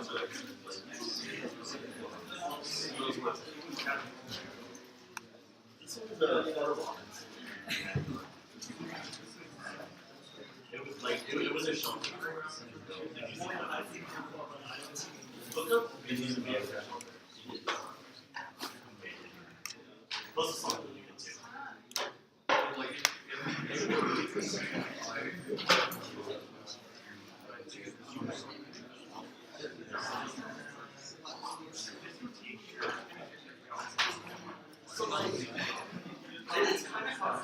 It was a show. Look up. It needs to be a plus the song that you can do. So like, it's kind of hard.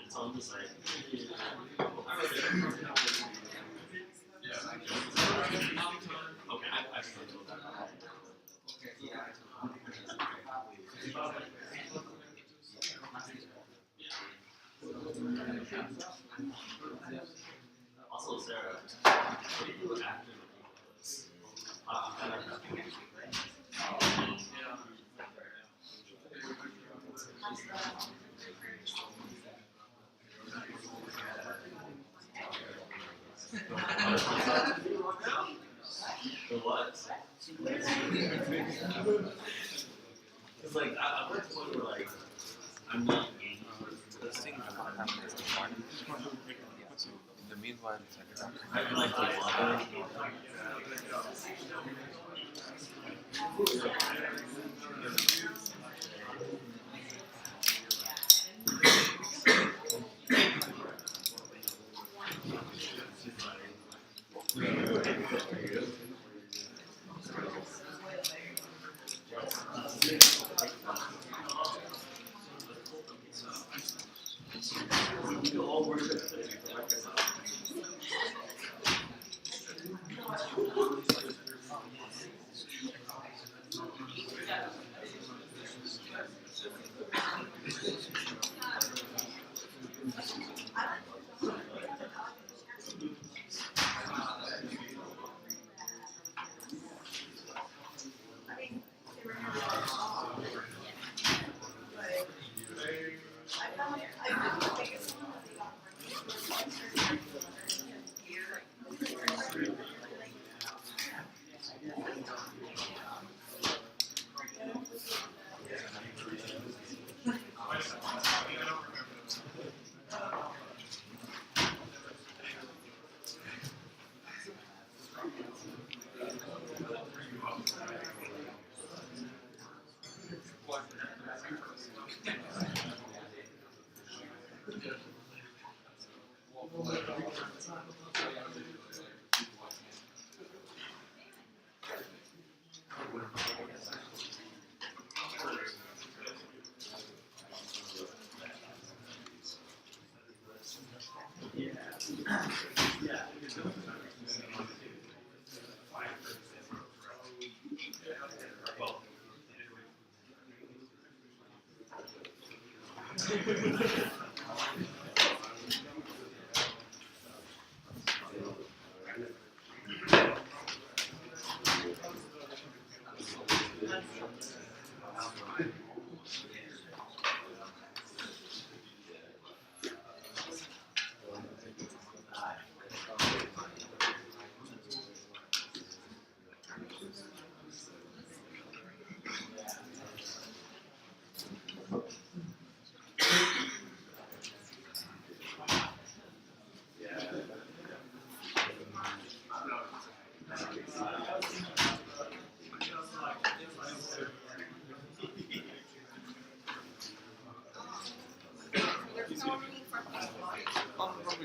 It's on the side. Okay, I still do that. Also, Sarah, what do you do after this? The what? It's like, I went to one where like, I'm not engaged. This thing is not happening as a morning. So in the meanwhile, set it up. I can like take water.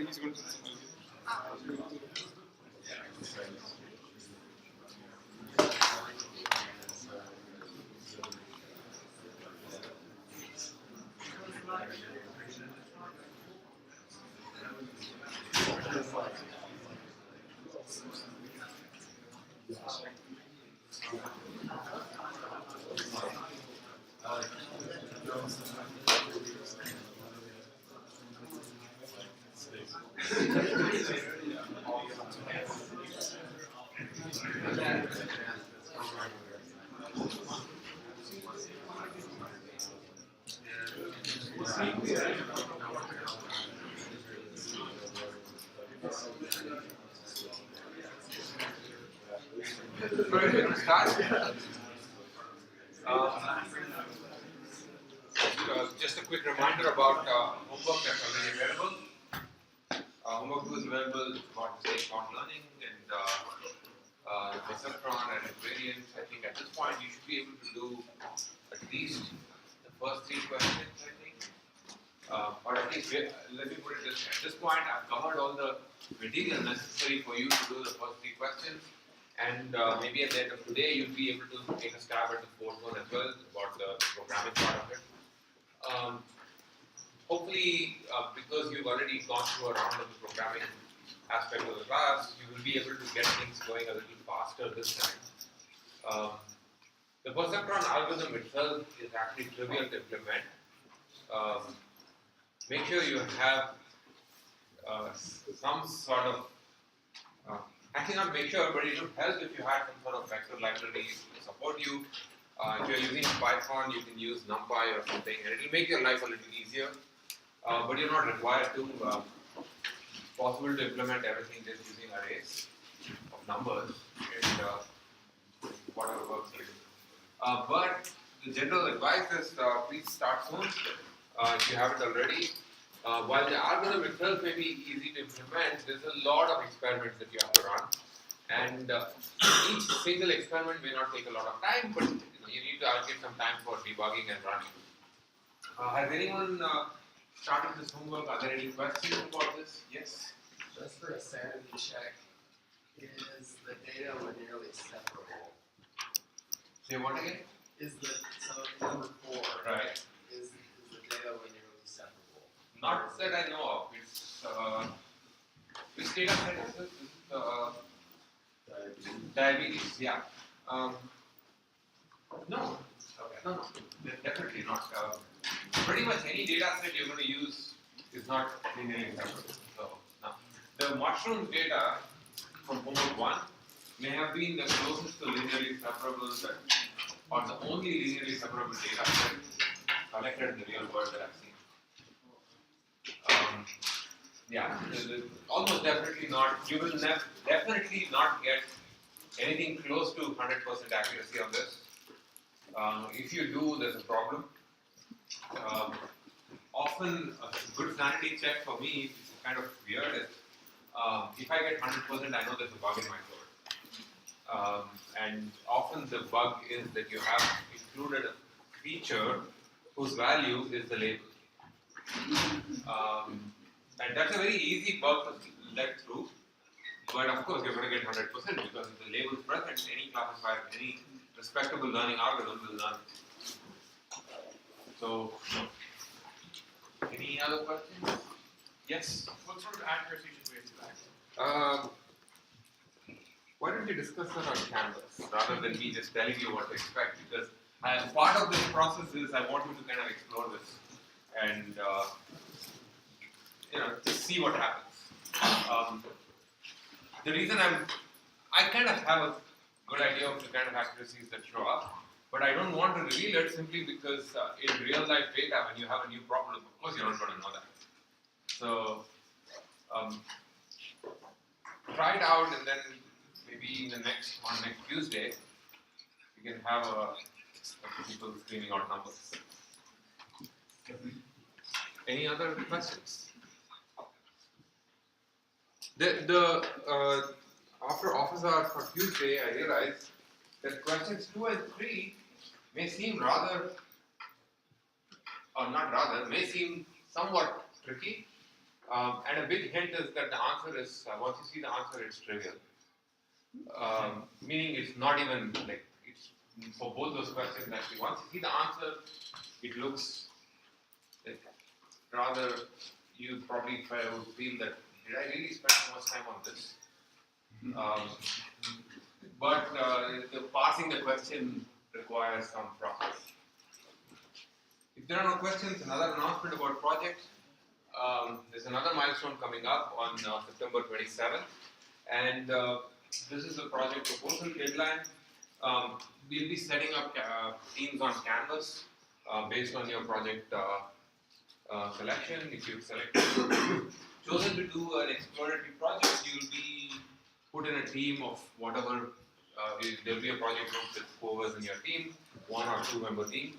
He's going to Ready to start? Just a quick reminder about homework that's already available. Homework 2 is available for stage-bound learning and Perceptron and invariance. I think at this point you should be able to do at least the first 3 questions, I think. Or at least, let me put it this way. At this point, I've covered all the material necessary for you to do the first 3 questions. And maybe at the end of today, you'll be able to take a stab at the 4th one as well, about the programming part of it. Hopefully, because you've already gone through a round of the programming aspect of the class, you will be able to get things going a little faster this time. The perceptron algorithm itself is actually trivial to implement. Make sure you have some sort of, actually not make sure, but it would help if you had some sort of vector library to support you. If you're using Python, you can use NumPy or something, and it will make your life a little easier. But you're not required to. Possible to implement everything just using arrays of numbers and whatever works for you. But the general advice is please start soon if you haven't already. While the algorithm itself may be easy to implement, there's a lot of experiments that you have to run, and each single experiment may not take a lot of time, but you need to allocate some time for debugging and running. Has anyone started this homework? Are there any questions about this? Yes? Just for a sanity check, is the data linearly separable? Say what again? So number 4, Right. Is the data linearly separable? Not that I know of. It's which data set is this? This is diabetes. Yeah. No. Okay. No. Definitely not. Pretty much any data set you're going to use is not linearly separable. So no. The mushrooms data from homework 1 may have been the closest to linearly separable set, or the only linearly separable data set collected in the real world that I've seen. Yeah, almost definitely not. You will definitely not get anything close to 100% accuracy on this. If you do, there's a problem. Often, a good sanity check for me is kind of weird. Is, if I get 100%, I know there's a bug in my code. And often the bug is that you have included a feature whose value is the label. And that's a very easy bug to let through. But of course, you're going to get 100% because if the label is present, any classifier, any respectable learning algorithm will learn. So, any other questions? Yes? What sort of accuracy should we expect? Why don't you discuss that on Canvas rather than me just telling you what to expect? Because part of this process is I want you to kind of explore this and just see what happens. The reason I kind of have a good idea of the kind of accuracies that show up, but I don't want to reveal it simply because in real life data, when you have a new problem, of course you're not going to know that. So try it out, and then maybe on next Tuesday, we can have people screaming out numbers. Any other questions? After office hours for Tuesday, I realized that questions 2 and 3 may seem may seem somewhat tricky. And a big hint is that the answer is, once you see the answer, it's trivial. Meaning it's not even like, it's for both those questions actually. Once you see the answer, it looks like rather, you probably would feel that, did I really spend so much time on this? But the passing the question requires some process. If there are no questions, another announcement about project. There's another milestone coming up on September 27th, and this is the project proposal deadline. We'll be setting up teams on Canvas based on your project selection. If you've chosen to do an exploratory project, you'll be put in a team of whatever. There'll be a project group with whoever's in your team, 1 or 2 member team.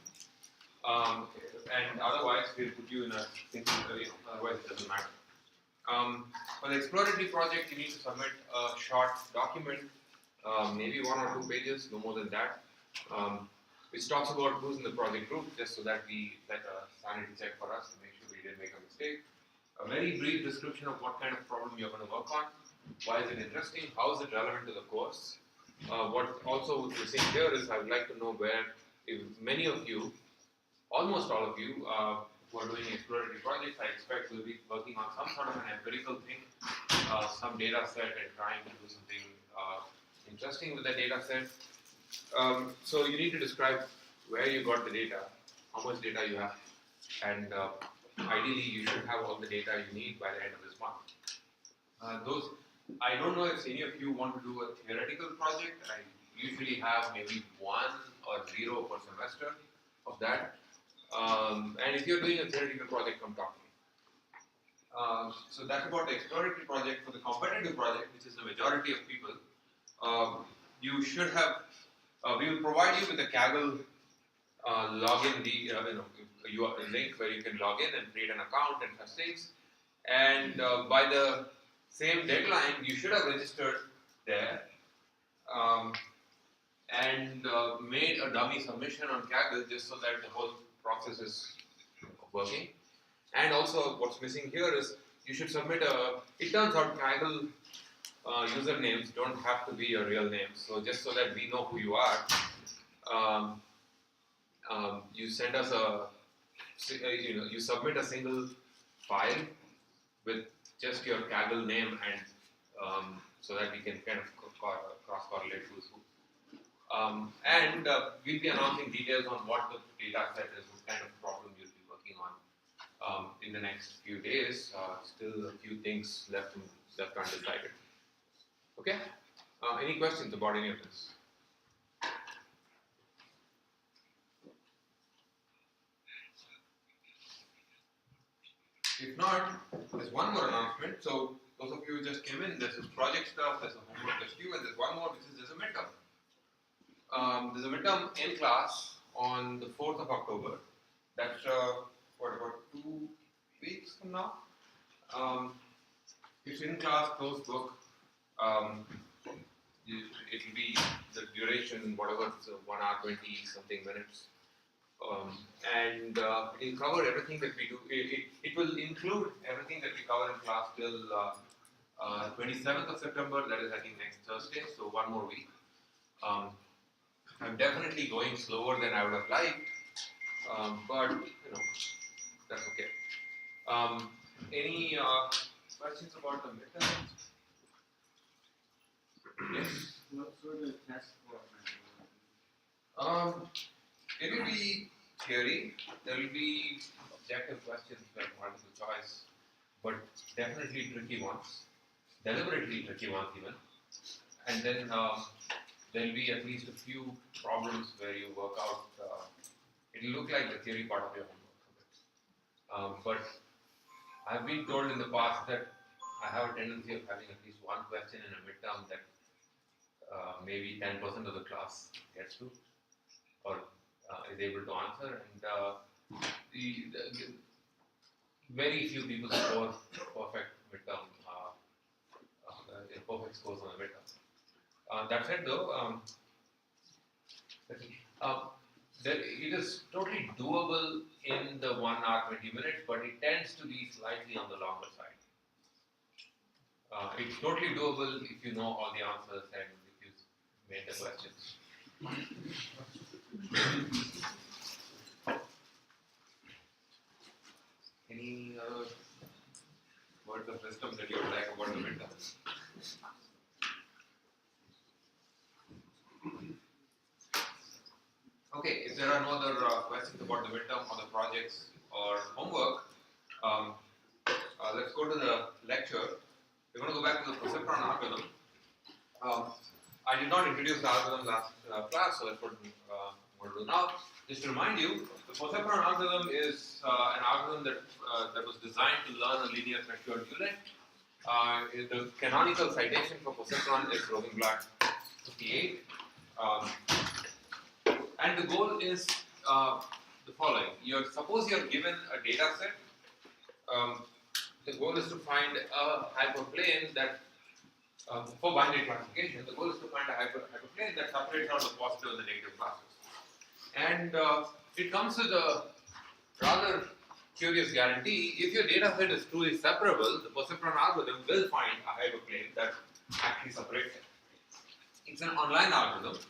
And otherwise, we'll put you in a single, otherwise it doesn't matter. For the exploratory project, you need to submit a short document, maybe 1 or 2 pages, no more than that, which talks about who's in the project group, just so that like a sanity check for us to make sure we didn't make a mistake. A very brief description of what kind of problem you're going to work on, why is it interesting, how is it relevant to the course. What also we're saying here is I would like to know where, if many of you, almost all of you, who are doing exploratory projects, I expect will be working on some sort of an empirical thing, some data set, and trying to do something interesting with the data set. So you need to describe where you got the data, how much data you have, and ideally you should have all the data you need by the end of this month. I don't know if any of you want to do a theoretical project. I usually have maybe 1 or 0 per semester of that. And if you're doing a theoretical project, come talk to me. So that's about the exploratory project. For the competitive project, which is the majority of people, you should have. We will provide you with a Kaggle login, link where you can log in and create an account and such things. And by the same deadline, you should have registered there and made a dummy submission on Kaggle just so that the whole process is working. And also, what's missing here is you should submit it turns out Kaggle usernames don't have to be your real name. So just so that we know who you are, you send us you submit a single file with just your Kaggle name, and so that we can kind of cross-correlate who's who. And we'll be announcing details on what the data set is, what kind of problem you'll be working on in the next few days. Still a few things left undecided. Okay? Any questions about any of this? If not, there's one more announcement. So those of you who just came in, there's this project stuff, there's a homework, there's due, and there's one more, which is there's a midterm. There's a midterm in class on the 4th of October. That's about 2 weeks from now. It's in class, closed book. It will be the duration, whatever, it's 1 hour 20 something minutes. And it will cover everything that we do. It will include everything that we cover in class till 27th of September, that is I think next Thursday, so 1 more week. I'm definitely going slower than I would have liked, but that's okay. Any questions about the midterms? Yes? What sort of test format? It will be theory. There will be objective questions like multiple choice, but definitely tricky ones, deliberately tricky ones even. And then there will be at least a few problems where you work out. It will look like the theory part of your homework. But I've been told in the past that I have a tendency of having at least one question in a midterm that maybe 10% of the class gets to or is able to answer, and very few people score perfect midterm, perfect scores on the midterm. That said, though, it is totally doable in the 1 hour 20 minutes, but it tends to be slightly on the longer side. It's totally doable if you know all the answers and if you made the questions. Any other words of wisdom that you would like about the midterms? Okay, if there are no other questions about the midterm or the projects or homework, let's go to the lecture. We're going to go back to the Perceptron algorithm. I did not introduce the algorithm last class, so that's what I'm going to do. Now, just to remind you, the Perceptron algorithm is an algorithm that was designed to learn a linear threshold unit. The canonical citation for Perceptron is Rosenblatt 58. And the goal is the following. Suppose you're given a data set. The goal is to find a hyperplane that, for binary classification, the goal is to find a hyperplane that separates out the positive and the negative classes. And it comes with a rather curious guarantee. If your data set is truly separable, the Perceptron algorithm will find a hyperplane that actually separates it. It's an online algorithm.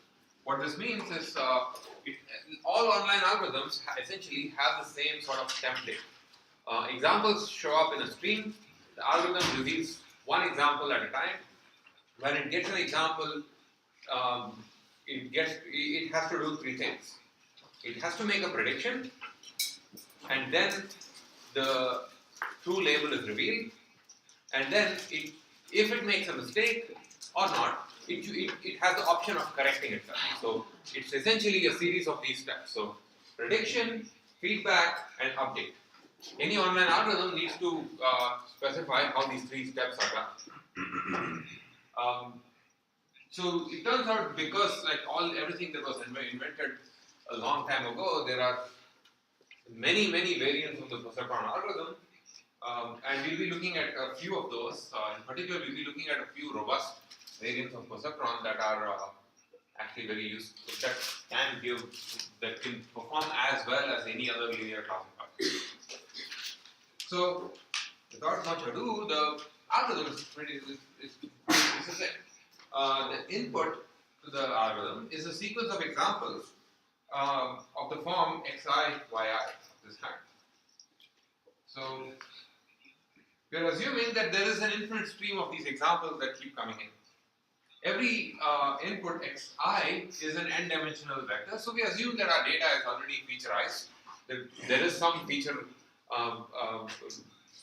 What this means is all online algorithms essentially have the same sort of template. Examples show up in a stream. The algorithm reveals one example at a time. When it gets an example, it has to do three things. It has to make a prediction, and then the true label is revealed, and then if it makes a mistake or not, it has the option of correcting itself. So it's essentially a series of these steps. So prediction, feedback, and update. Any online algorithm needs to specify how these three steps are done. So it turns out, because like everything that was invented a long time ago, there are many variants of the Perceptron algorithm, and we'll be looking at a few of those. In particular, we'll be looking at a few robust variants of Perceptron that are actually very useful, that can perform as well as any other linear classifier. So, without much ado, the algorithm is this is it. The input to the algorithm is a sequence of examples of the form xi, yi of this kind. So, we are assuming that there is an infinite stream of these examples that keep coming in. Every input xi is an n-dimensional vector, so we assume that our data is already featureized. There is some feature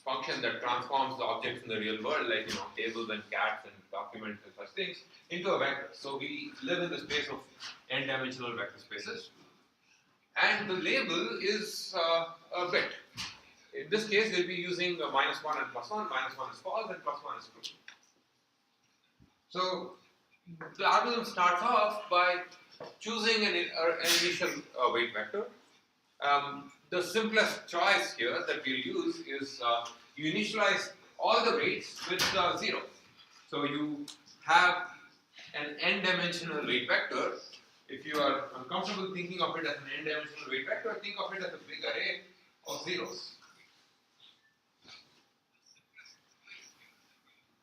function that transforms the objects in the real world, like tables and cats and documents and such things, into a vector. So we live in the space of n-dimensional vector spaces, and the label is a bit. In this case, we'll be using -1 and +1. -1 is false and +1 is true. So the algorithm starts off by choosing an initial weight vector. The simplest choice here that we'll use is you initialize all the weights with 0. So you have an n-dimensional weight vector. If you are uncomfortable thinking of it as an n-dimensional weight vector, think of it as a big array of zeros.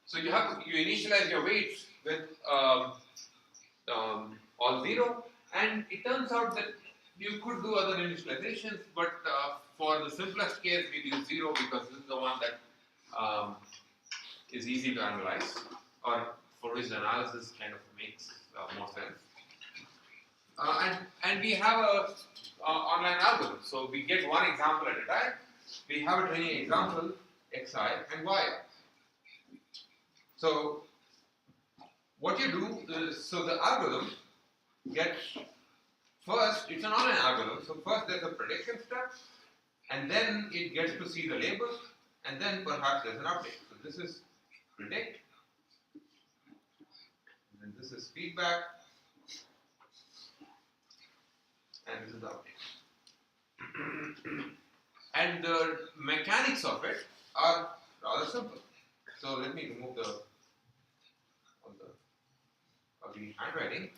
So you initialize your weights with all 0, and it turns out that you could do other initializations, but for the simplest case, we use 0 because this is the one that is easy to analyze, or for which the analysis kind of makes more sense. And we have a online algorithm, so we get one example at a time. We have a training example xi and yi. So what you do is, so the algorithm gets first, it's an online algorithm, so first there's a prediction step, and then it gets to see the label, and then perhaps there's an update. So this is predict, and then this is feedback, and this is the update. And the mechanics of it are rather simple. So let me remove the ugly handwriting.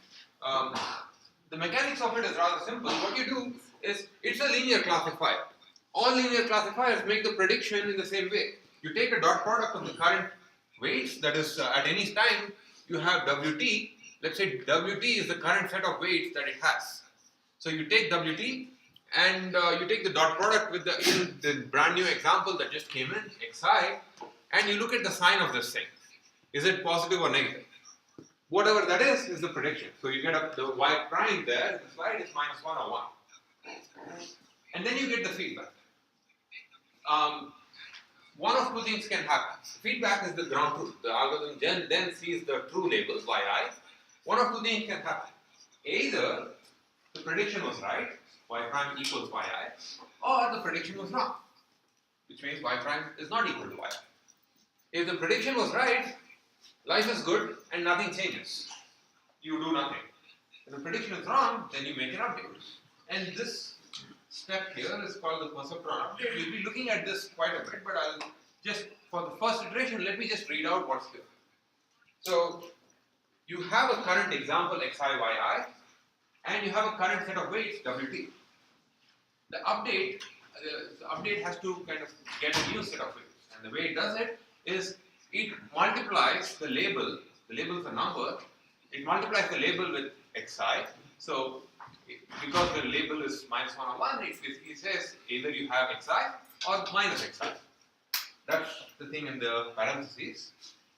The mechanics of it is rather simple. What you do is, it's a linear classifier. All linear classifiers make the prediction in the same way. You take a dot product of the current weights, that is at any time you have WT. Let's say WT is the current set of weights that it has. So you take WT and you take the dot product with the brand new example that just came in, xi, and you look at the sign of this thing. Is it positive or negative? Whatever that is the prediction. So you get the y prime there in the slide is -1 or 1. And then you get the feedback. One of two things can happen. Feedback is the ground truth. The algorithm then sees the true labels, yi. One of two things can happen. Either the prediction was right, y prime equals yi, or the prediction was wrong, which means y prime is not equal to yi. If the prediction was right, life is good and nothing changes. You do nothing. If the prediction is wrong, then you make an update. And this step here is called the Perceptron update. We'll be looking at this quite a bit, but I'll just, for the first iteration, let me just read out what's here. So, you have a current example xi, yi, and you have a current set of weights wt. The update has to kind of get a new set of weights, and the way it does it is it multiplies the label is a number, it multiplies the label with xi. So, because the label is minus 1 or 1, it says either you have xi or minus xi. That's the thing in the parentheses.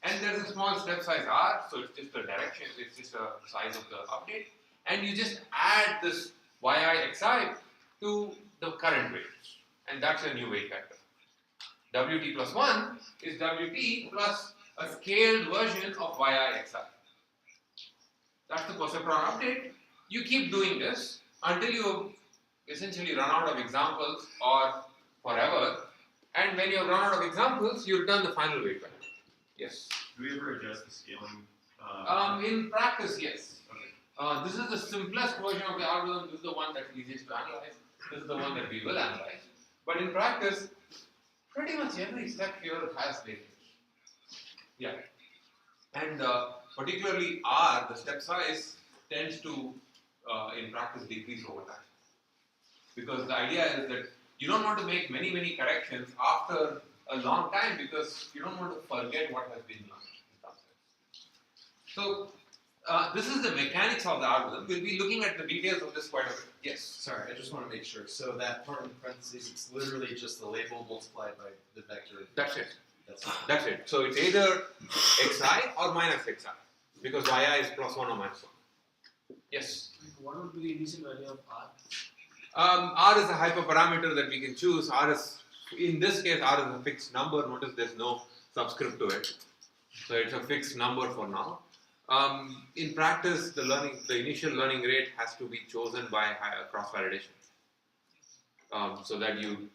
And there's a small step size r, so it's just a direction, it's just a size of the update. And you just add this yi xi to the current weights. And that's a new weight vector. Wt plus 1 is Wt plus a scaled version of yi xi. That's the Perceptron update. You keep doing this until you essentially run out of examples or forever. And when you run out of examples, you return the final weight vector. Yes? Do we ever adjust the scaling? In practice, yes. Okay. This is the simplest version of the algorithm. This is the one that's easiest to analyze. This is the one that we will analyze. But in practice, pretty much every step here has variance. Yeah. And particularly R, the step size, tends to, in practice, decrease over time. Because the idea is that you don't want to make many corrections after a long time because you don't want to forget what has been learned in some sense. So, this is the mechanics of the algorithm. We'll be looking at the details of this quite a bit. Yes? Sorry, I just want to make sure. So that part in parentheses, it's literally just the label multiplied by the vector. That's it. That's it. So it's either xi or minus xi because yi is plus 1 or minus 1. Yes? What would be the initial value of R? R is a hyperparameter that we can choose. R is, in this case, R is a fixed number. Notice there's no subscript to it. So it's a fixed number for now. In practice, the initial learning rate has to be chosen by cross-validation. So that you,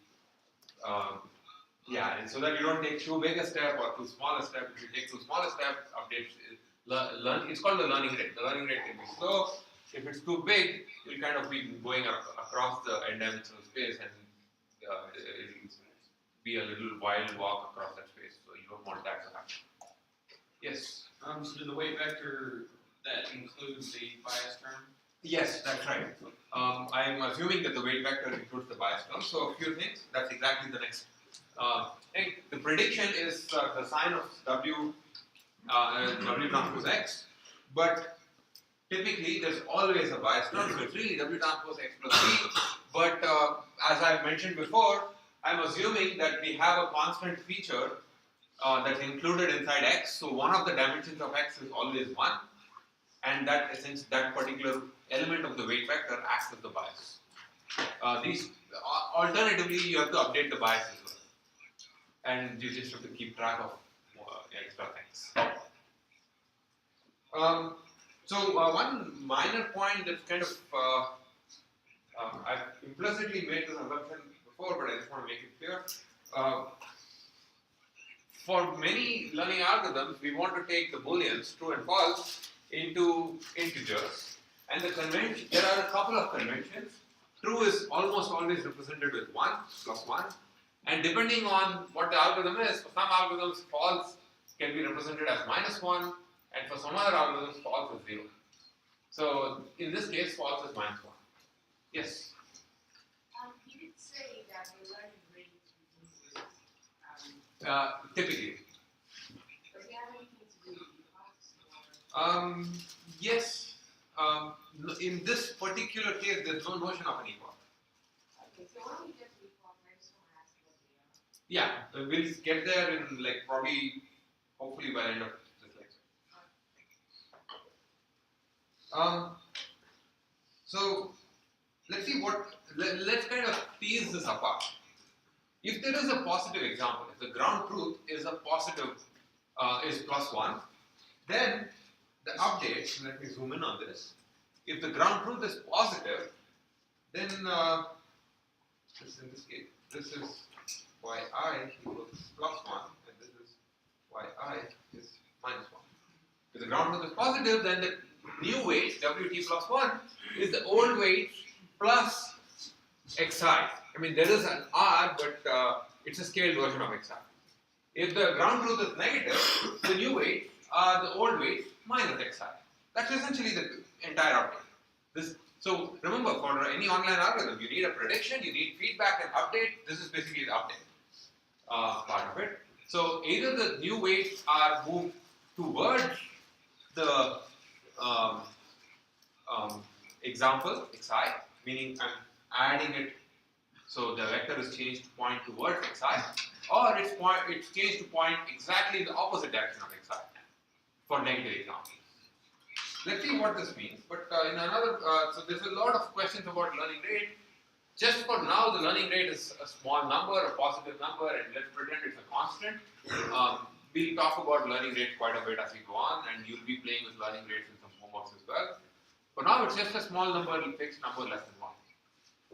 and so that you don't take too big a step or too small a step. If you take too small a step, it's called the learning rate. The learning rate can be slow. If it's too big, you'll kind of be going across the n-dimensional space and it'll be a little wild walk across that space. So you don't want that to happen. Yes? So do the weight vector that includes the bias term? Yes, that's right. I'm assuming that the weight vector includes the bias term. So a few things. That's exactly the next thing. The prediction is the sign of W transpose X, but typically there's always a bias term. So it's really W transpose X plus V. But as I mentioned before, I'm assuming that we have a constant feature that's included inside X. So one of the dimensions of X is always 1. And that particular element of the weight vector acts as the bias. Alternatively, you have to update the bias as well. And you just have to keep track of extra things. One minor point that's kind of, I've implicitly made this assumption before, but I just want to make it clear. For many learning algorithms, we want to take the booleans, true and false, into integers. And there are a couple of conventions. True is almost always represented with 1, plus 1. And depending on what the algorithm is, for some algorithms, false can be represented as minus 1, and for some other algorithms, false is 0. So, in this case, false is minus 1. Yes? You did say that the learning rate reduces. Typically. Does it have anything to do with epochs? Yes. In this particular case, there's no notion of an epoch. Okay, so when we get to epoch, I just want to ask what they are. Yeah, we'll get there in hopefully by the end of this lecture. So let's see let's kind of tease this apart. If there is a positive example, if the ground truth is a positive, is plus 1, then the update, let me zoom in on this, if the ground truth is positive, then this in this case, this is yi equals plus 1 and this is yi is minus 1. If the ground truth is positive, then the new weight wt plus 1 is the old weight plus xi. I mean, there is an r, but it's a scaled version of xi. If the ground truth is negative, the new weights are the old weights minus xi. That's essentially the entire update. So remember, for any online algorithm, you need a prediction, you need feedback and update. This is basically the update part of it. So either the new weights are moved towards the example xi, meaning I'm adding it, so the vector is changed to point towards xi, or it's changed to point exactly in the opposite direction of xi for negative examples. Let's see what this means. But in another, so there's a lot of questions about learning rate. Just for now, the learning rate is a small number, a positive number, and let's pretend it's a constant. We'll talk about learning rate quite a bit as we go on, and you'll be playing with learning rates in some homeworks as well. For now, it's just a small number, a fixed number less than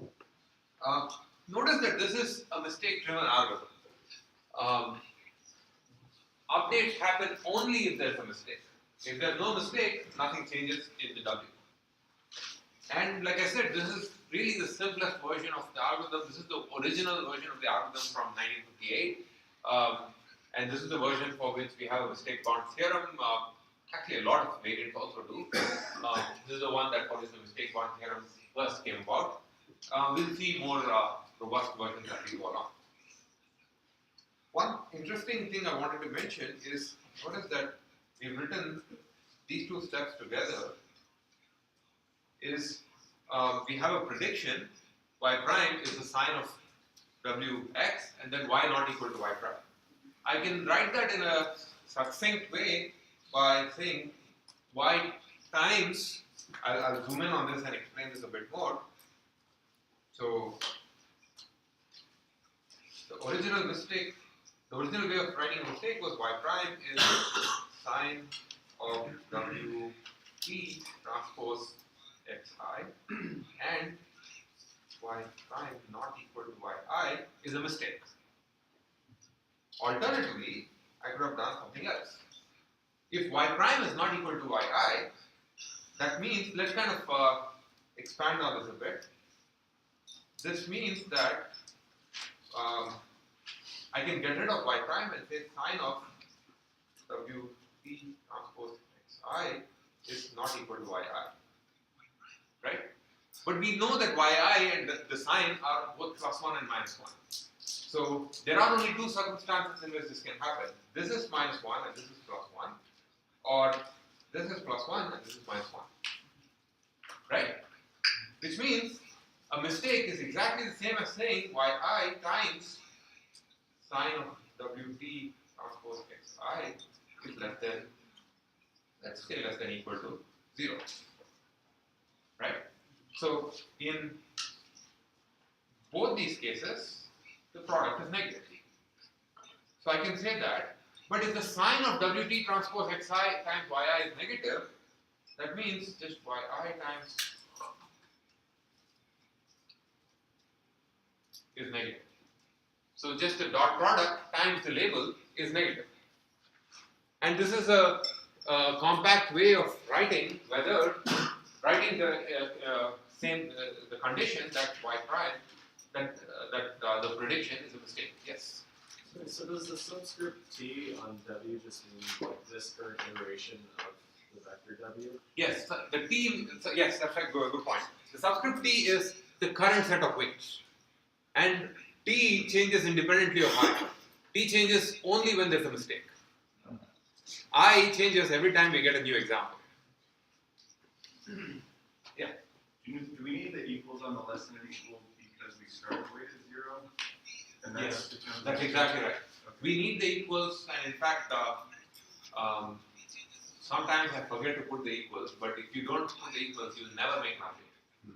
1. Notice that this is a mistake-driven algorithm. Updates happen only if there's a mistake. If there's no mistake, nothing changes in the W. And like I said, this is really the simplest version of the algorithm. This is the original version of the algorithm from 1958. And this is the version for which we have a mistake-bound theorem. Actually, a lot of variants also do. This is the one that for which the mistake-bound theorem first came about. We'll see more robust versions as we go along. One interesting thing I wanted to mention is, notice that we've written these two steps together is we have a prediction y prime is the sign of wx and then y not equal to y prime. I can write that in a succinct way by saying y times, I'll zoom in on this and explain this a bit more. So the original way of writing a mistake was y prime is sign of wt transpose xi and y prime not equal to yi is a mistake. Alternatively, I could have done something else. If y prime is not equal to yi, that means, let's kind of expand on this a bit. This means that I can get rid of y prime and say sign of wt transpose xi is not equal to yi. Right? But we know that yi and the sign are both plus 1 and minus 1. So there are only two circumstances in which this can happen. This is minus 1 and this is plus 1. Or this is plus 1 and this is minus 1. Right? Which means a mistake is exactly the same as saying yi times sign of wt transpose xi is less than, let's say, less than equal to 0. Right? So in both these cases, the product is negative. So I can say that. But if the sign of wt transpose xi times yi is negative, that means just yi times is negative. So just the dot product times the label is negative. And this is a compact way of writing whether writing the the condition that y prime that the prediction is a mistake. Yes. So does the subscript t on w just mean like this current iteration of the vector w? Yes. The t. Yes, that's a good point. The subscript t is the current set of weights, and t changes independently of I. T changes only when there's a mistake. I changes every time we get a new example. Yeah. Do we need the equals on the less than or equal because we start the weight at 0? And that's Yes, that's exactly right. We need the equals, and in fact, sometimes I forget to put the equals, but if you don't put the equals, you'll never make an update.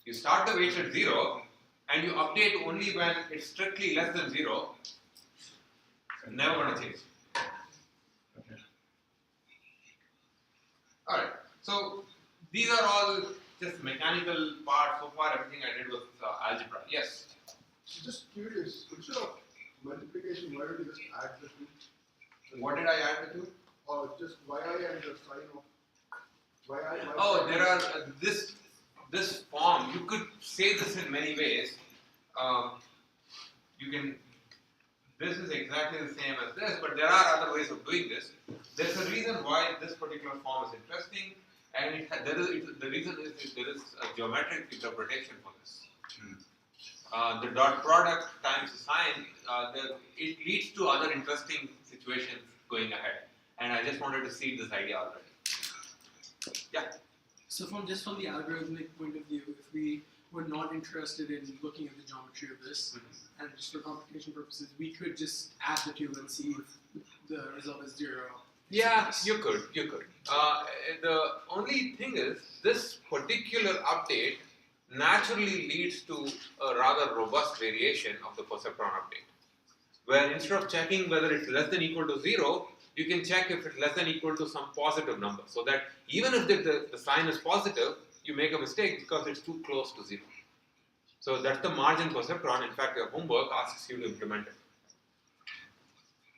You start the weights at 0, and you update only when it's strictly less than 0, never going to change. Okay. Alright, so these are all just mechanical parts. So far, everything I did was algebra. Yes. Just curious, instead of multiplication, why don't you just add the two? What did I add the two? Or just yi and the sign of yi. Oh, there are this form. You could say this in many ways. You can. This is exactly the same as this, but there are other ways of doing this. There's a reason why this particular form is interesting, and the reason is there is a geometric interpretation for this. The dot product times the sign, it leads to other interesting situations going ahead. And I just wanted to see this idea already. Yeah. So from the algorithmic point of view, if we were not interested in looking at the geometry of this, and just for computation purposes, we could just add the two and see if the result is 0. Yeah, you could. The only thing is, this particular update naturally leads to a rather robust variation of the perceptron update, where instead of checking whether it's less than or equal to 0, you can check if it's less than or equal to some positive number, so that even if the sign is positive, you make a mistake because it's too close to 0. So that's the margin perceptron. In fact, your homework asks you to implement it.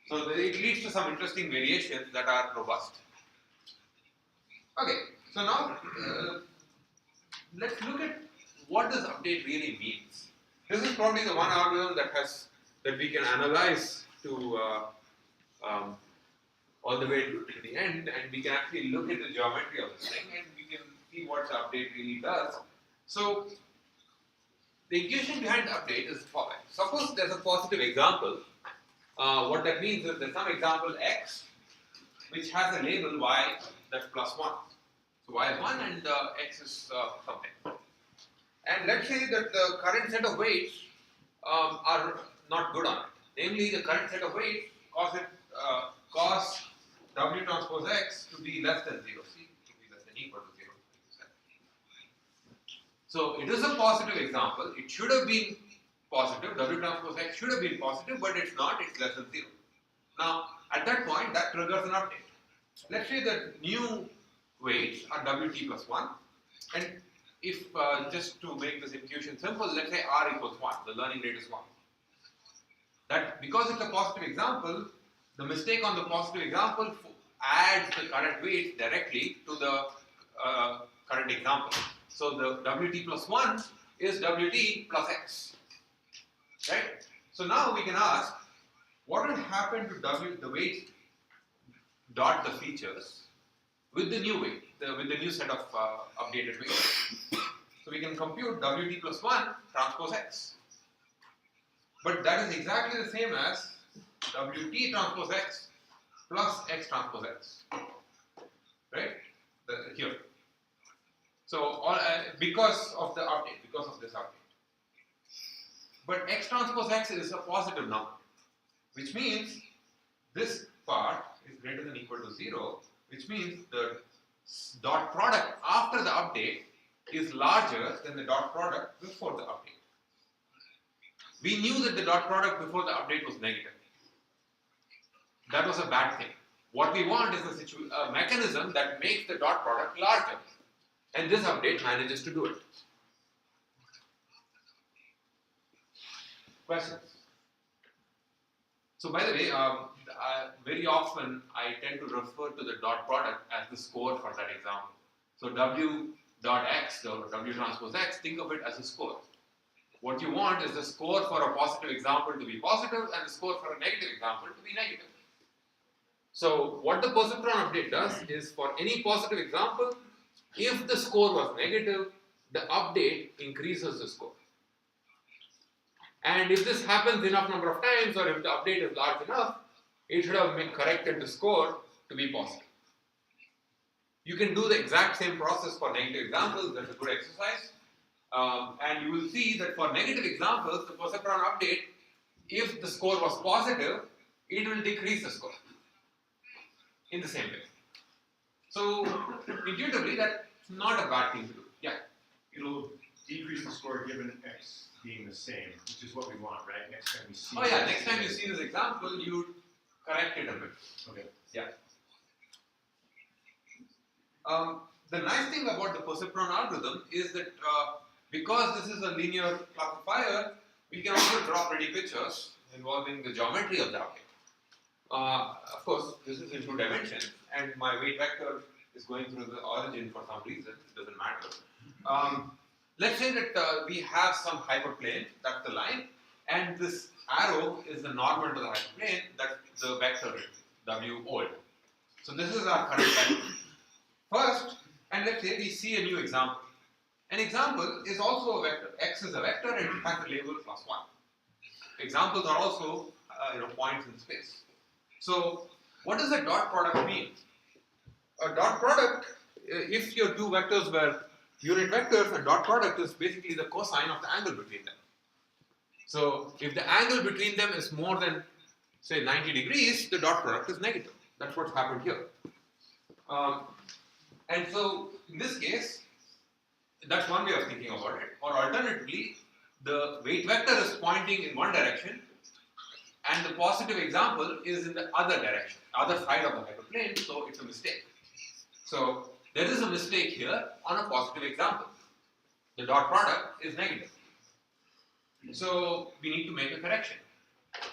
So it leads to some interesting variations that are robust. Okay, so now let's look at what this update really means. This is probably the one algorithm that we can analyze to all the way to the end, and we can actually look at the geometry of this thing, and we can see what the update really does. So the equation behind the update is the following. Suppose there's a positive example. What that means is there's some example x which has a label y that's +1. So y is 1 and x is something. And let's say that the current set of weights are not good on it. Namely, the current set of weights cause w transpose x to be less than 0. See, to be less than or equal to 0. So it is a positive example. It should have been positive. W transpose x should have been positive, but it's not. It's less than 0. Now, at that point, that triggers an update. Let's say that new weights are wt plus 1, and if just to make this intuition simple, let's say r equals 1. The learning rate is 1. That because it's a positive example, the mistake on the positive example adds the current weight directly to the current example. So the wt plus 1 is wt plus x. Right? So now we can ask, what will happen to the weight dot the features with the new weight, with the new set of updated weights? So we can compute wt plus 1 transpose x. But that is exactly the same as wt transpose x plus x transpose x. Right? Here. So because of the update, because of this update. But x transpose x is a positive number, which means this part is greater than or equal to 0, which means the dot product after the update is larger than the dot product before the update. We knew that the dot product before the update was negative. That was a bad thing. What we want is a mechanism that makes the dot product larger. And this update manages to do it. Questions? So by the way, very often I tend to refer to the dot product as the score for that example. So w dot x or w transpose x, think of it as a score. What you want is the score for a positive example to be positive and the score for a negative example to be negative. So what the perceptron update does is for any positive example, if the score was negative, the update increases the score. And if this happens enough number of times, or if the update is large enough, it should have corrected the score to be positive. You can do the exact same process for negative examples. That's a good exercise. And you will see that for negative examples, the perceptron update, if the score was positive, it will decrease the score in the same way. So intuitively, that's not a bad thing to do. Yeah. It'll decrease the score given x being the same, which is what we want, right? Next time we see. Oh yeah, next time you see this example, you correct it a bit. Okay. Yeah. the nice thing about the perceptron algorithm is that because this is a linear classifier, we can also draw pretty pictures involving the geometry of the object. Of course, this is in 2 dimensions, and my weight vector is going through the origin for some reason. It doesn't matter. Let's say that we have some hyperplane, that's the line, and this arrow is the normal to the hyperplane, that's the vector W old. So this is our current vector. First, and let's say we see a new example. An example is also a vector. X is a vector and it has a label +1. Examples are also points in space. So what does a dot product mean? A dot product, if your 2 vectors were unit vectors, a dot product is basically the cosine of the angle between them. So if the angle between them is more than, say, 90 degrees, the dot product is negative. That's what's happened here. And so in this case, that's one way of thinking about it. Or alternatively, the weight vector is pointing in one direction and the positive example is in the other direction, other side of the hyperplane, so it's a mistake. So there is a mistake here on a positive example. The dot product is negative. So we need to make a correction.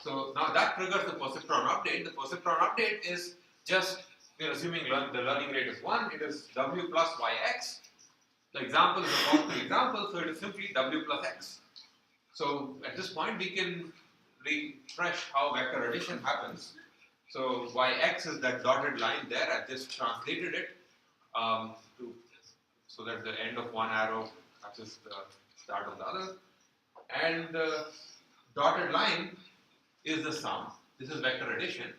So now that triggers the perceptron update. The perceptron update is just, we're assuming the learning rate is 1, it is W plus YX. The example is a positive example, so it is simply W plus X. So at this point we can refresh how vector addition happens. So YX is that dotted line there, I've just translated it so that the end of one arrow matches the start of the other. And the dotted line is the sum. This is vector addition.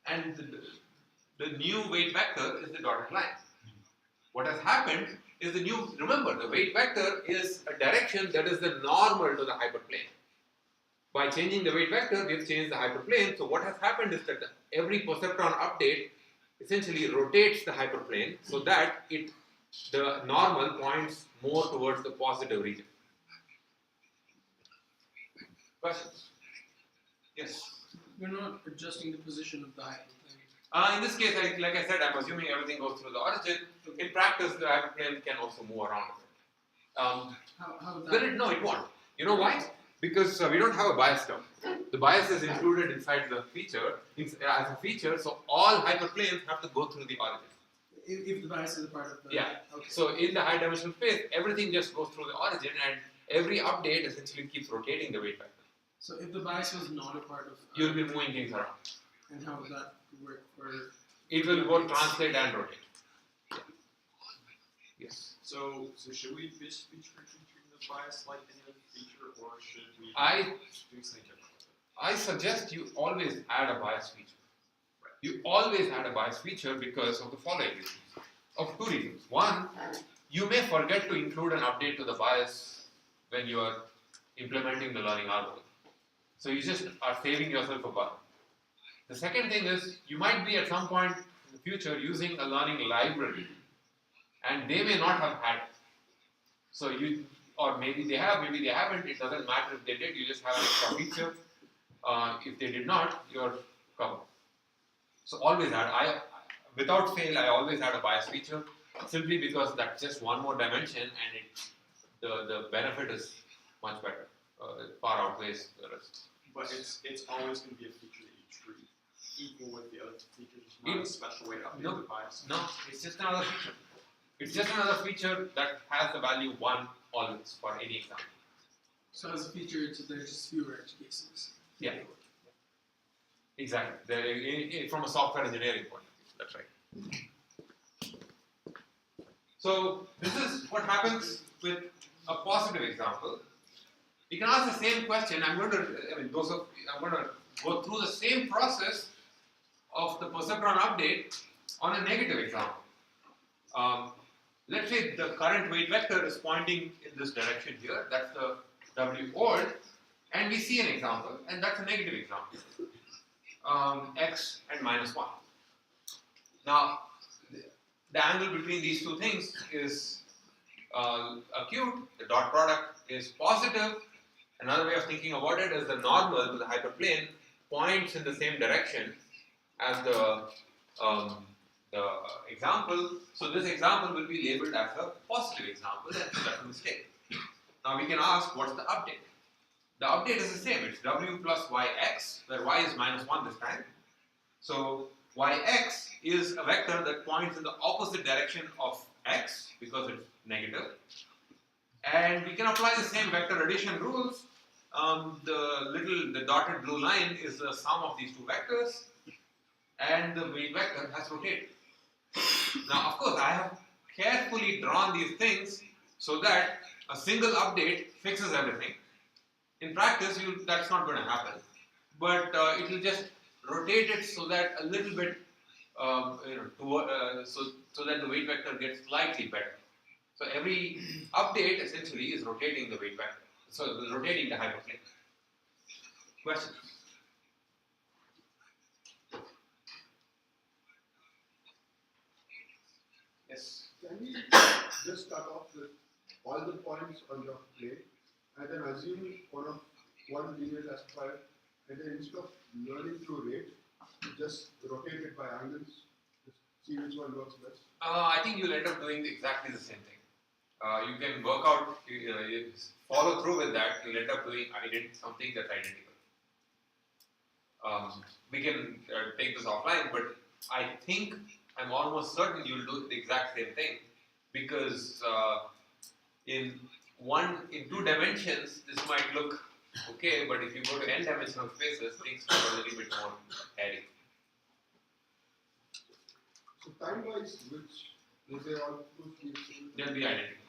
And the new weight vector is the dotted line. What has happened is remember, the weight vector is a direction that is the normal to the hyperplane. By changing the weight vector, we have changed the hyperplane. So what has happened is that every perceptron update essentially rotates the hyperplane so that the normal points more towards the positive region. Questions? Yes? We're not adjusting the position of the hyperplane. In this case, like I said, I'm assuming everything goes through the origin. In practice, the hyperplane can also move around. How would that? No, it won't. You know why? Because we don't have a bias term. The bias is included inside the feature as a feature, so all hyperplanes have to go through the origin. If the bias is a part of the... Yeah. Okay. So in the high dimensional space, everything just goes through the origin and every update essentially keeps rotating the weight vector. So if the bias was not a part of... You'll be moving things around. And how would that work for... It will both translate and rotate. Yeah. Yes. So should we be treating the bias like any other feature, or should we do something different with it? I suggest you always add a bias feature. You always add a bias feature because of the following reasons. Of 2 reasons. One, you may forget to include an update to the bias when you are implementing the learning algorithm. So you just are saving yourself a bug. The second thing is, you might be at some point in the future using a learning library and they may not have had it. So or maybe they have, maybe they haven't, it doesn't matter if they did, you just have an extra feature. If they did not, you're covered. So always add, without fail, I always add a bias feature simply because that's just one more dimension and the benefit is much better, far outweighs the rest. But it's always going to be a feature that you treat equal with the other features. It's not a special way to update the bias. No, it's just another feature. It's just another feature that has the value 1 always for any example. So as a feature, there's just fewer edge cases. Yeah. Exactly. From a software engineering point of view, that's right. So this is what happens with a positive example. You can ask the same question. I'm going to go through the same process of the perceptron update on a negative example. Let's say the current weight vector is pointing in this direction here. That's the W old, and we see an example, and that's a negative example. X and -1. Now, the angle between these 2 things is acute. The dot product is positive. Another way of thinking about it is the normal to the hyperplane points in the same direction as the the example. So this example will be labeled as a positive example, and so that's a mistake. Now we can ask, what's the update? The update is the same. It's w plus yx, where y is minus 1 this time. So yx is a vector that points in the opposite direction of x because it's negative. And we can apply the same vector addition rules. The dotted blue line is the sum of these two vectors, and the weight vector has rotated. Now, of course, I have carefully drawn these things so that a single update fixes everything. In practice, that's not going to happen, but it will just rotate it so that a little bit, so that the weight vector gets slightly better. So every update essentially is rotating the weight vector, so rotating the hyperplane. Questions? Yes. Can we just start off with all the points on the plane and then assume one linear classifier, and then instead of learning through rate, just rotate it by angles, just see which one works best? I think you'll end up doing exactly the same thing. You can work out, you follow through with that, you'll end up doing something that's identical. We can take this offline, but I'm almost certain you'll do the exact same thing, because in 2 dimensions this might look okay, but if you go to n dimensional spaces, things get a little bit more hairy. So time-wise, which will they all be? They'll be identical.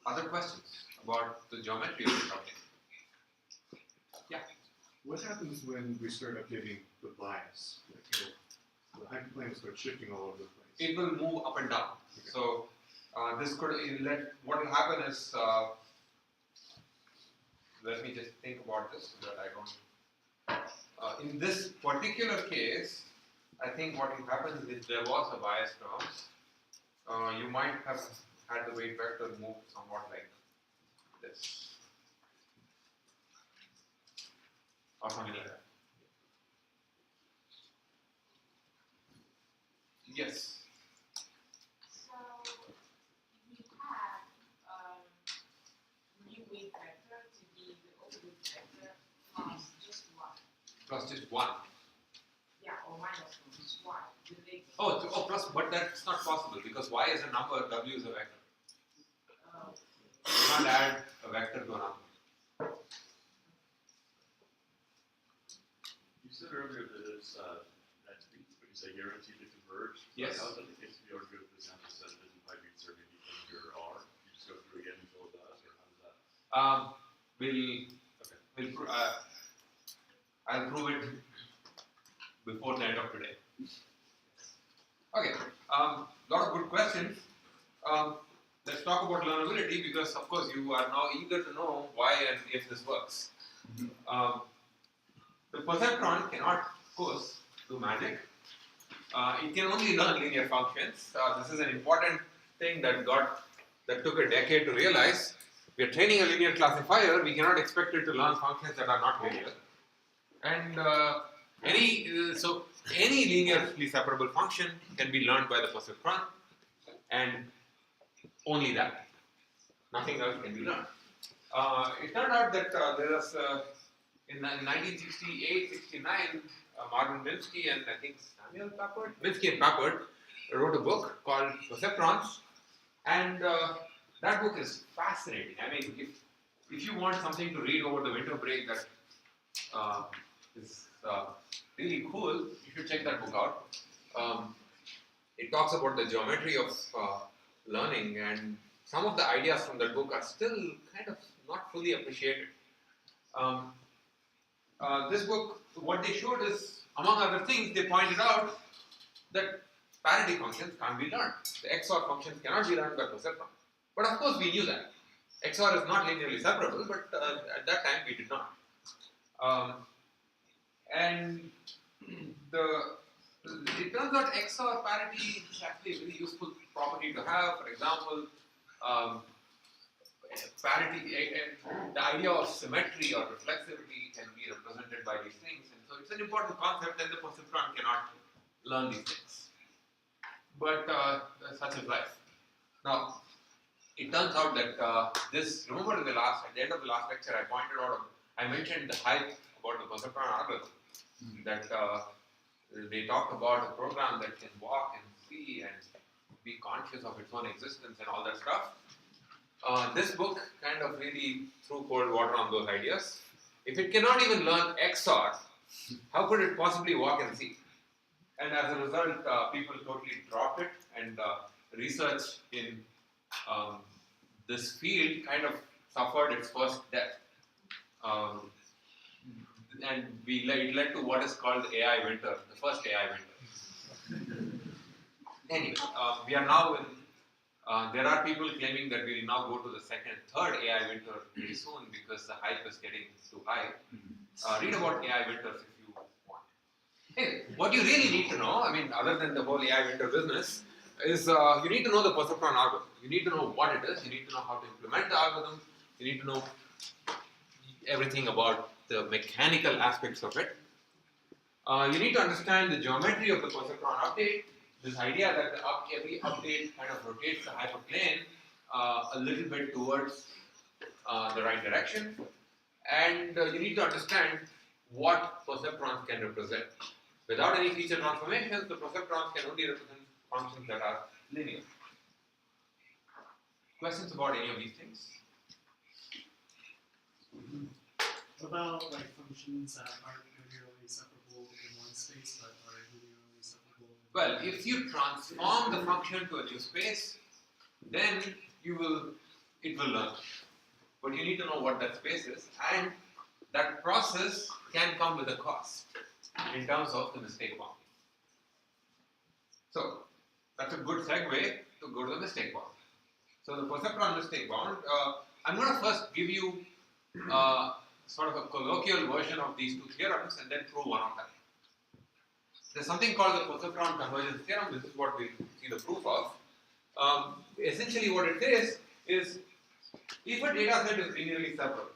Other questions about the geometry of the topic? Yeah. What happens when we start updating the bias? The hyperplane will start shifting all over the place. It will move up and down. Okay. So what will happen is, let me just think about this so that I don't. In this particular case, I think what will happen is if there was a bias term, you might have had the weight vector move somewhat like this, or something like that. Yes. So we have new weight vector to be the old weight vector plus just 1. Plus just 1. Yeah, or minus 1, just 1. Plus, but that's not possible because y is a number, w is a vector. You can't add a vector to a number. You said earlier that it's guaranteed to converge. Yes. How is that the case if you argue if this sample set isn't by being surveyed because your R? You just go through again until it does, or how does that? I'll prove it before the end of today. Okay, lot of good questions. Let's talk about learnability because, of course, you are now eager to know why and if this works. The perceptron cannot, of course, do magic. It can only learn linear functions. This is an important thing that took a decade to realize. We are training a linear classifier. We cannot expect it to learn functions that are not linear. And any linearly separable function can be learned by the perceptron, and only that. Nothing else can be learned. It turned out that there was in 1968-69, Marvin Minsky and I think Samuel Papert, Minsky and Papert wrote a book called Perceptrons, and that book is fascinating. I mean, if you want something to read over the winter break that is really cool, you should check that book out. It talks about the geometry of learning, and some of the ideas from that book are still kind of not fully appreciated. This book, what they showed is, among other things, they pointed out that parity functions can't be learned. The XOR functions cannot be learned by perceptron. But of course we knew that. XOR is not linearly separable, but at that time we did not. And it turns out XOR parity is actually a very useful property to have. For example, parity, the idea of symmetry or reflexivity can be represented by these things, and so it's an important concept, and the perceptron cannot learn these things. But such is life. Now, it turns out that remember at the end of the last lecture, I mentioned the hype about the perceptron algorithm, that they talked about a program that can walk and see and be conscious of its own existence and all that stuff. This book kind of really threw cold water on those ideas. If it cannot even learn XOR, how could it possibly walk and see? And as a result, people totally dropped it, and research in this field kind of suffered its first death. And it led to what is called the AI winter, the first AI winter. Anyway, we are now in, there are people claiming that we will now go to the second, third AI winter very soon because the hype is getting too high. Read about AI winters if you want. Hey, what you really need to know, I mean, other than the whole AI winter business, is you need to know the perceptron algorithm. You need to know what it is, you need to know how to implement the algorithm, you need to know everything about the mechanical aspects of it. You need to understand the geometry of the perceptron update, this idea that every update kind of rotates the hyperplane a little bit towards the right direction, and you need to understand what perceptrons can represent. Without any feature transformations, the perceptrons can only represent functions that are linear. Questions about any of these things? About like functions that aren't linearly separable in one space but are linearly separable? Well, if you transform the function to a new space, then it will learn. But you need to know what that space is, and that process can come with a cost in terms of the mistake bound. So that's a good segue to go to the mistake bound. So the perceptron mistake bound, I'm going to first give you sort of a colloquial version of these two theorems and then prove one of them. There's something called the perceptron convergence theorem. This is what we see the proof of. Essentially what it is if a data set is linearly separable,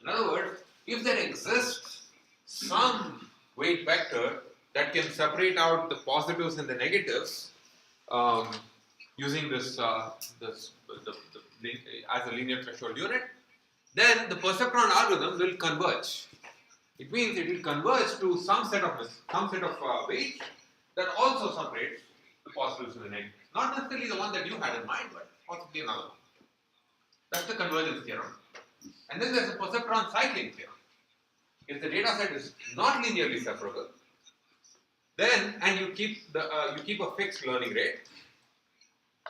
in other words, if there exists some weight vector that can separate out the positives and the negatives using this as a linear threshold unit, then the perceptron algorithm will converge. It means it will converge to some set of weights that also separates the positives and the negatives. Not necessarily the one that you had in mind, but possibly another one. That's the convergence theorem. And then there's the perceptron cycling theorem. If the data set is not linearly separable, then and you keep a fixed learning rate,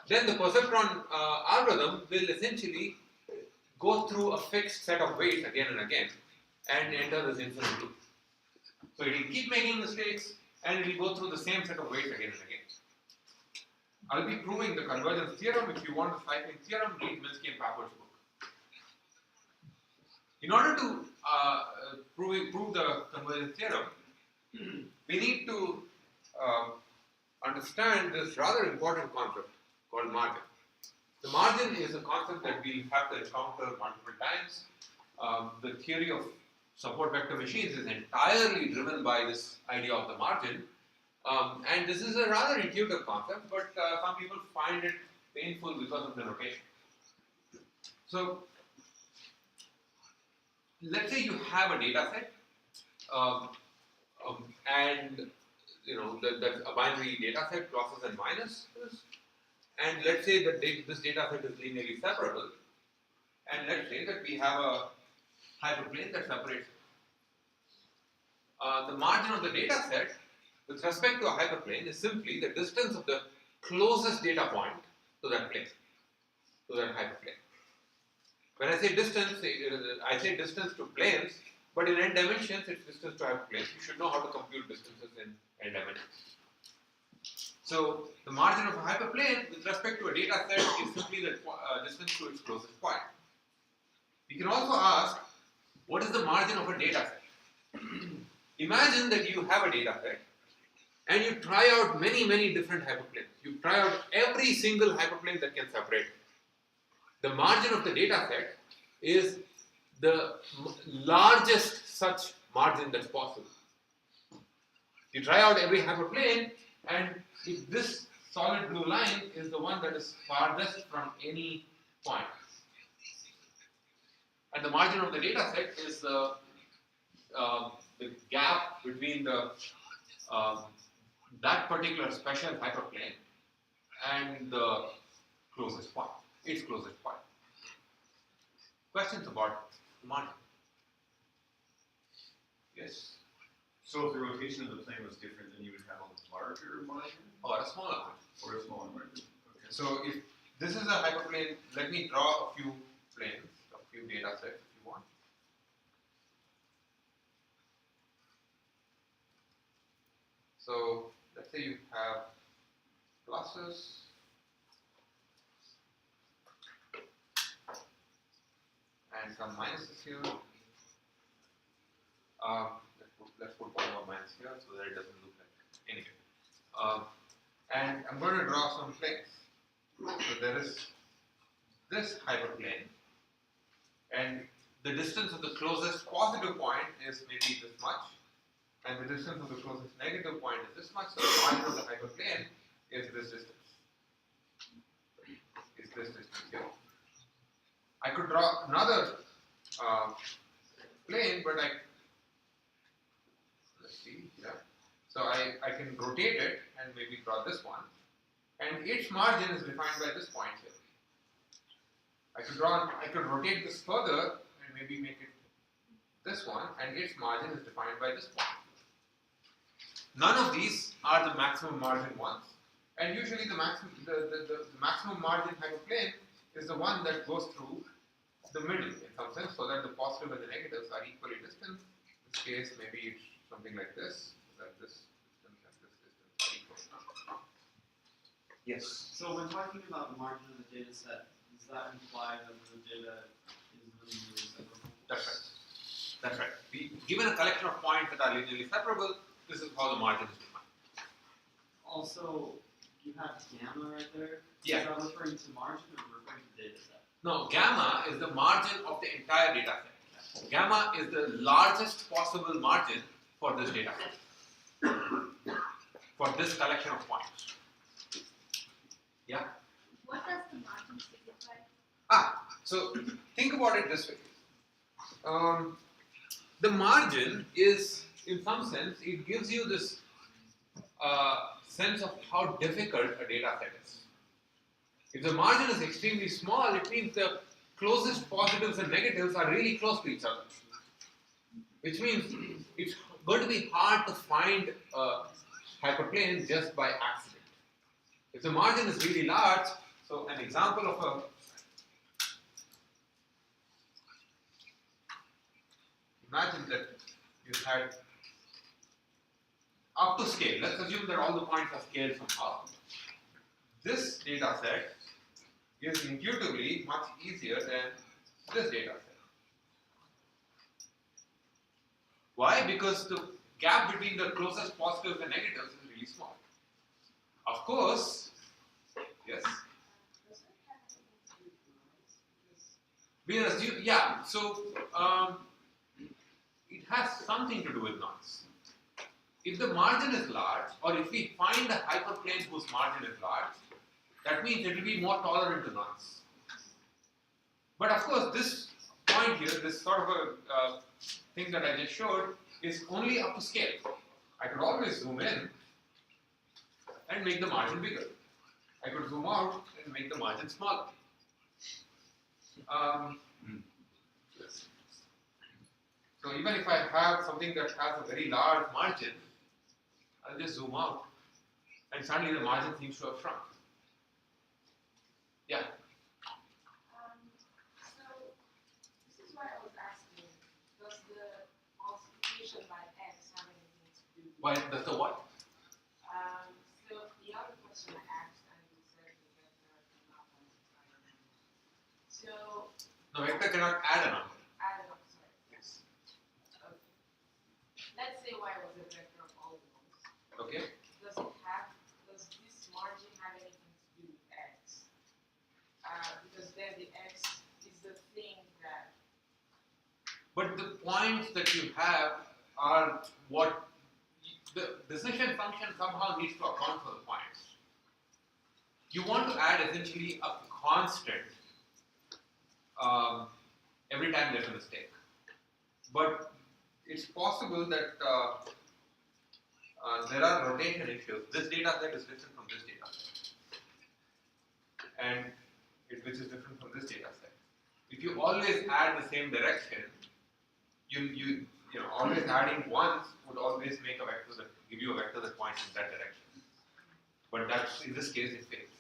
then the perceptron algorithm will essentially go through a fixed set of weights again and again and enter this infinite loop. So it will keep making mistakes and it will go through the same set of weights again and again. I'll be proving the convergence theorem. If you want the cycling theorem, read Minsky and Papper's book. In order to prove the convergence theorem, we need to understand this rather important concept called margin. The margin is a concept that we have to encounter multiple times. The theory of support vector machines is entirely driven by this idea of the margin. And this is a rather intuitive concept, but some people find it painful because of the notation. So, let's say you have a data set, and that's a binary data set, pluses and minuses, and let's say that this data set is linearly separable, and let's say that we have a hyperplane that separates it. The margin of the data set with respect to a hyperplane is simply the distance of the closest data point to that plane, to that hyperplane. When I say distance to planes, but in n dimensions it's distance to hyperplanes. You should know how to compute distances in n dimensions. So the margin of a hyperplane with respect to a data set is simply the distance to its closest point. We can also ask, what is the margin of a data set? Imagine that you have a data set and you try out many different hyperplanes. You try out every single hyperplane that can separate it. the margin of the data set is the largest such margin that's possible. You try out every hyperplane, and if this solid blue line is the one that is farthest from any point, and the margin of the data set is the gap between the that particular special hyperplane and the closest point, its closest point. Questions about the margin? Yes? So if the rotation of the plane was different, then you would have a larger margin? Or a smaller one. Or a smaller margin? Okay. So if this is a hyperplane, let me draw a few planes, a few data sets if you want. So let's say you have pluses and some minuses here. Let's put one more minus here so that it doesn't look like it. Anyway. And I'm going to draw some planes. So there is this hyperplane, and the distance of the closest positive point is maybe this much, and the distance of the closest negative point is this much, so the margin of the hyperplane is this distance. Is this distance here. I could draw another plane, but let's see, yeah. So I can rotate it and maybe draw this one, and its margin is defined by this point here. I could rotate this further and maybe make it this one, and its margin is defined by this point. None of these are the maximum margin ones, and usually the maximum margin hyperplane is the one that goes through the middle in some sense, so that the positive and the negatives are equally distant. In this case, maybe it's something like this, that this distance and this distance are equal. Yes? So when talking about the margin of the data set, does that imply that the data is linearly separable? That's right. That's right. Given a collection of points that are linearly separable, this is how the margin is defined. Also, you have gamma right there. Yeah. Is that referring to margin or referring to data set? No, gamma is the margin of the entire data set. Gamma is the largest possible margin for this data set, for this collection of points. Yeah? What does the margin signify? So think about it this way. The margin is, in some sense, it gives you this sense of how difficult a data set is. If the margin is extremely small, it means the closest positives and negatives are really close to each other. Which means it's going to be hard to find a hyperplane just by accident. If the margin is really large, so an example of imagine that you had up to scale. Let's assume that all the points are scaled somehow. This data set is intuitively much easier than this data set. Why? Because the gap between the closest positives and negatives is really small. Of course, yes? We assume, yeah, so it has something to do with noise. If the margin is large, or if we find a hyperplane whose margin is large, that means it will be more tolerant to noise. But of course, this point here, this sort of a thing that I just showed, is only up to scale. I could always zoom in and make the margin bigger. I could zoom out and make the margin smaller. So even if I have something that has a very large margin, I'll just zoom out, and suddenly the margin seems to have shrunk. Yeah? So this is why I was asking, does the multiplication by x have anything to do with Why does the what? So the other question I asked, and you said the vector cannot multiply a number. So No, vector cannot add a number. add it up, sorry. Yes. Okay. Let's say y was a vector of all nodes. Okay. Does this margin have anything to do with x? Because then the x But the points that you have are what the decision function somehow needs to account for the points. You want to add essentially a constant every time there's a mistake. But it's possible that there are rotation issues. This data set is different from this data set, and which is different from this data set. If you always add the same direction, you know always adding once would always make a vector that give you a vector that points in that direction. But that's in this case it fails.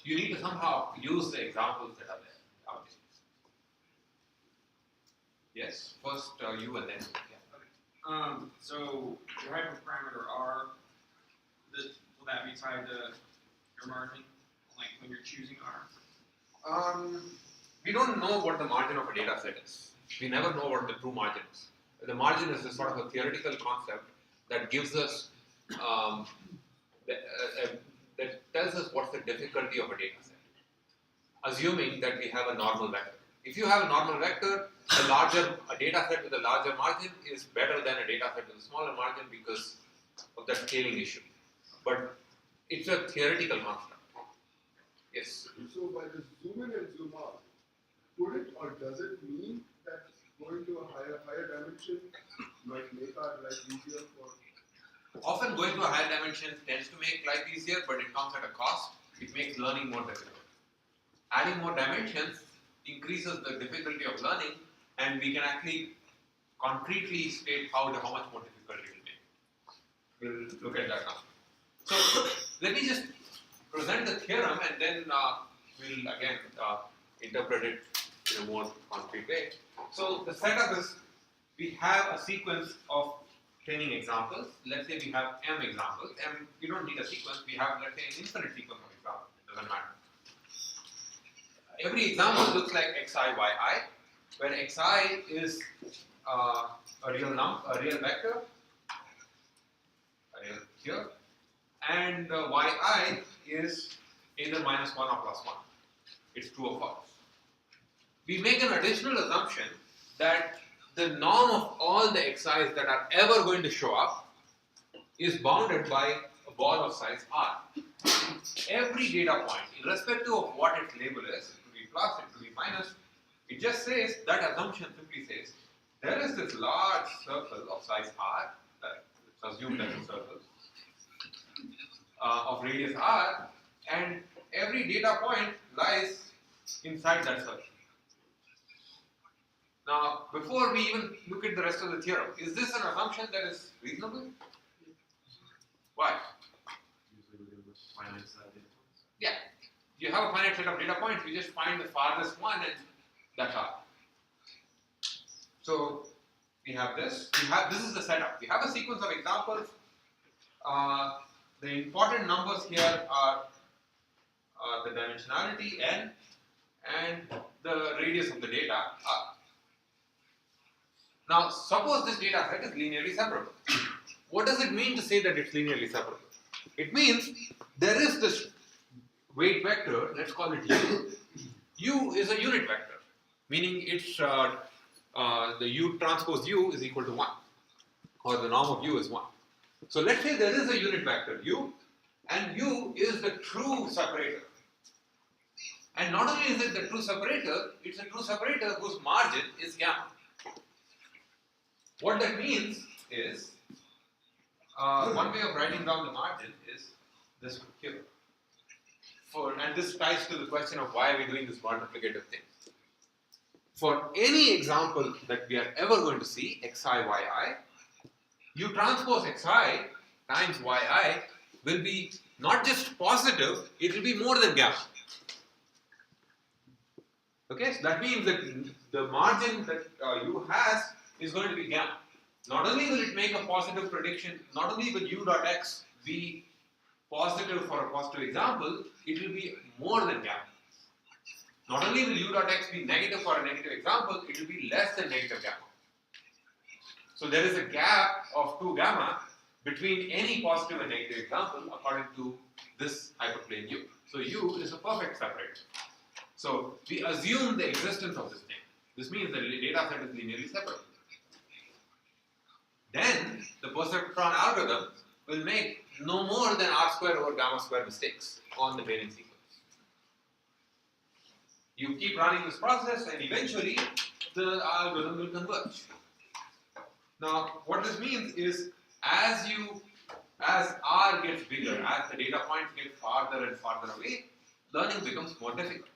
You need to somehow use the examples that are there. Yes, first you and then yeah. So your hyperparameter R, will that be tied to your margin, like when you're choosing R? We don't know what the margin of a data set is. We never know what the true margin is. The margin is a sort of a theoretical concept that gives us that tells us what's the difficulty of a data set, assuming that we have a normal vector. If you have a normal vector, a data set with a larger margin is better than a data set with a smaller margin because of that scaling issue. But it's a theoretical construct. Yes? So by the zoom in and zoom out, could it or does it mean that going to a higher dimension might make our life easier for? Often going to a higher dimension tends to make life easier, but it comes at a cost. It makes learning more difficult. Adding more dimensions increases the difficulty of learning, and we can actually concretely state how much more difficult it will make. We'll look at that now. So let me just present the theorem, and then we'll again interpret it in a more concrete way. So the setup is we have a sequence of training examples. Let's say we have m examples, and we don't need a sequence. We have, let's say, an infinite sequence of examples. It doesn't matter. Every example looks like xi, yi, where xi is a real vector, here, and yi is either -1 or +1. It's true or false. We make an additional assumption that the norm of all the xi's that are ever going to show up is bounded by a ball of size r. Every data point, irrespective of what its label is, it could be plus, it could be minus, it just says, that assumption simply says, there is this large circle of size r, let's assume that's a circle, of radius r, and every data point lies inside that circle. Now, before we even look at the rest of the theorem, is this an assumption that is reasonable? Why? Usually we do with finite set of data points. Yeah. You have a finite set of data points, you just find the farthest one and that's all. So we have this. This is the setup. We have a sequence of examples. The important numbers here are the dimensionality n and the radius of the data r. Now, suppose this data set is linearly separable. What does it mean to say that it's linearly separable? It means there is this weight vector, let's call it u. U is a unit vector, meaning it's the u transpose u is equal to 1, or the norm of u is 1. So let's say there is a unit vector u, and u is the true separator. And not only is it the true separator, it's a true separator whose margin is gamma. What that means is, one way of writing down the margin is this here. And this ties to the question of why are we doing this multiplicative thing. For any example that we are ever going to see, xi, yi, u transpose xi times yi will be not just positive, it will be more than gamma. Okay, so that means that the margin that u has is going to be gamma. Not only will it make a positive prediction, not only will u dot x be positive for a positive example, it will be more than gamma. Not only will u dot x be negative for a negative example, it will be less than negative gamma. So there is a gap of 2 gamma between any positive and negative example according to this hyperplane u. So u is a perfect separator. So we assume the existence of this thing. This means the data set is linearly separable. Then the perceptron algorithm will make no more than R square over gamma square mistakes on the training sequence. You keep running this process and eventually the algorithm will converge. Now, what this means is as R gets bigger, as the data points get farther and farther away, learning becomes more difficult.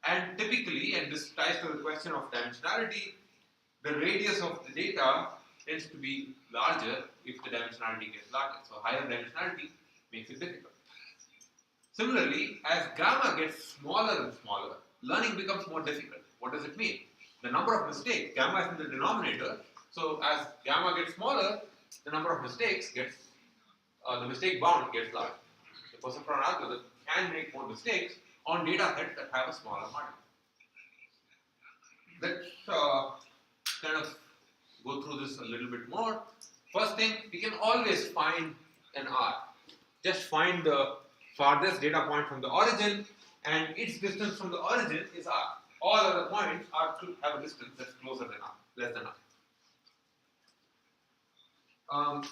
And typically, and this ties to the question of dimensionality, the radius of the data tends to be larger if the dimensionality gets larger. So higher dimensionality makes it difficult. Similarly, as gamma gets smaller and smaller, learning becomes more difficult. What does it mean? The number of mistakes, gamma is in the denominator, so as gamma gets smaller, the number of mistakes gets, the mistake bound gets larger. The perceptron algorithm can make more mistakes on data sets that have a smaller margin. Let's kind of go through this a little bit more. First thing, we can always find an R. Just find the farthest data point from the origin, and its distance from the origin is R. All other points are to have a distance that's closer than R, less than R.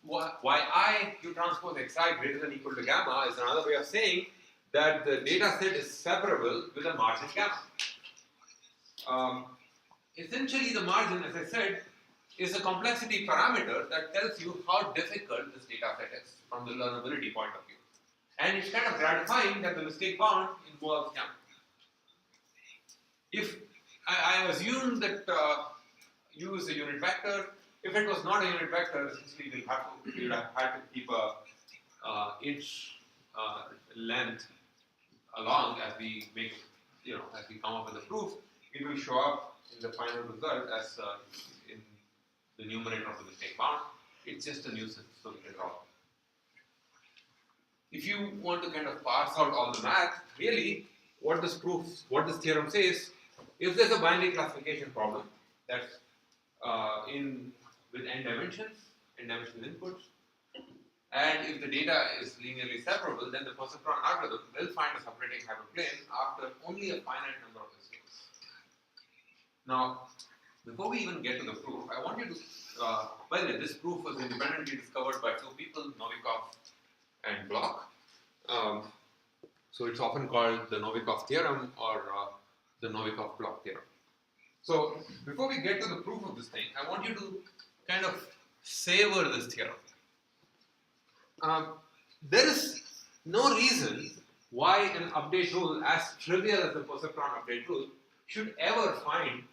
Why I q transpose xi greater than or equal to gamma is another way of saying that the data set is separable with a margin gamma. Essentially, the margin, as I said, is a complexity parameter that tells you how difficult this data set is from the learnability point of view. And it's kind of gratifying that the mistake bound involves gamma. If I assume that u is a unit vector, if it was not a unit vector, essentially we would have had to keep a inch length along as we make, as we come up with the proof. It will show up in the final result as in the numerator of the mistake bound. It's just a nuisance, so we can drop it. If you want to kind of parse out all the math, really, what this theorem says, if there's a binary classification problem that's with n dimensional inputs, and if the data is linearly separable, then the perceptron algorithm will find a separating hyperplane after only a finite number of mistakes. Now, before we even get to the proof, I want you to, by the way, this proof was independently discovered by two people, Novikov and Bloch. So it's often called the Novikov theorem or the Novikov-Bloch theorem. So before we get to the proof of this thing, I want you to kind of savor this theorem. There is no reason why an update rule as trivial as the perceptron update rule should ever find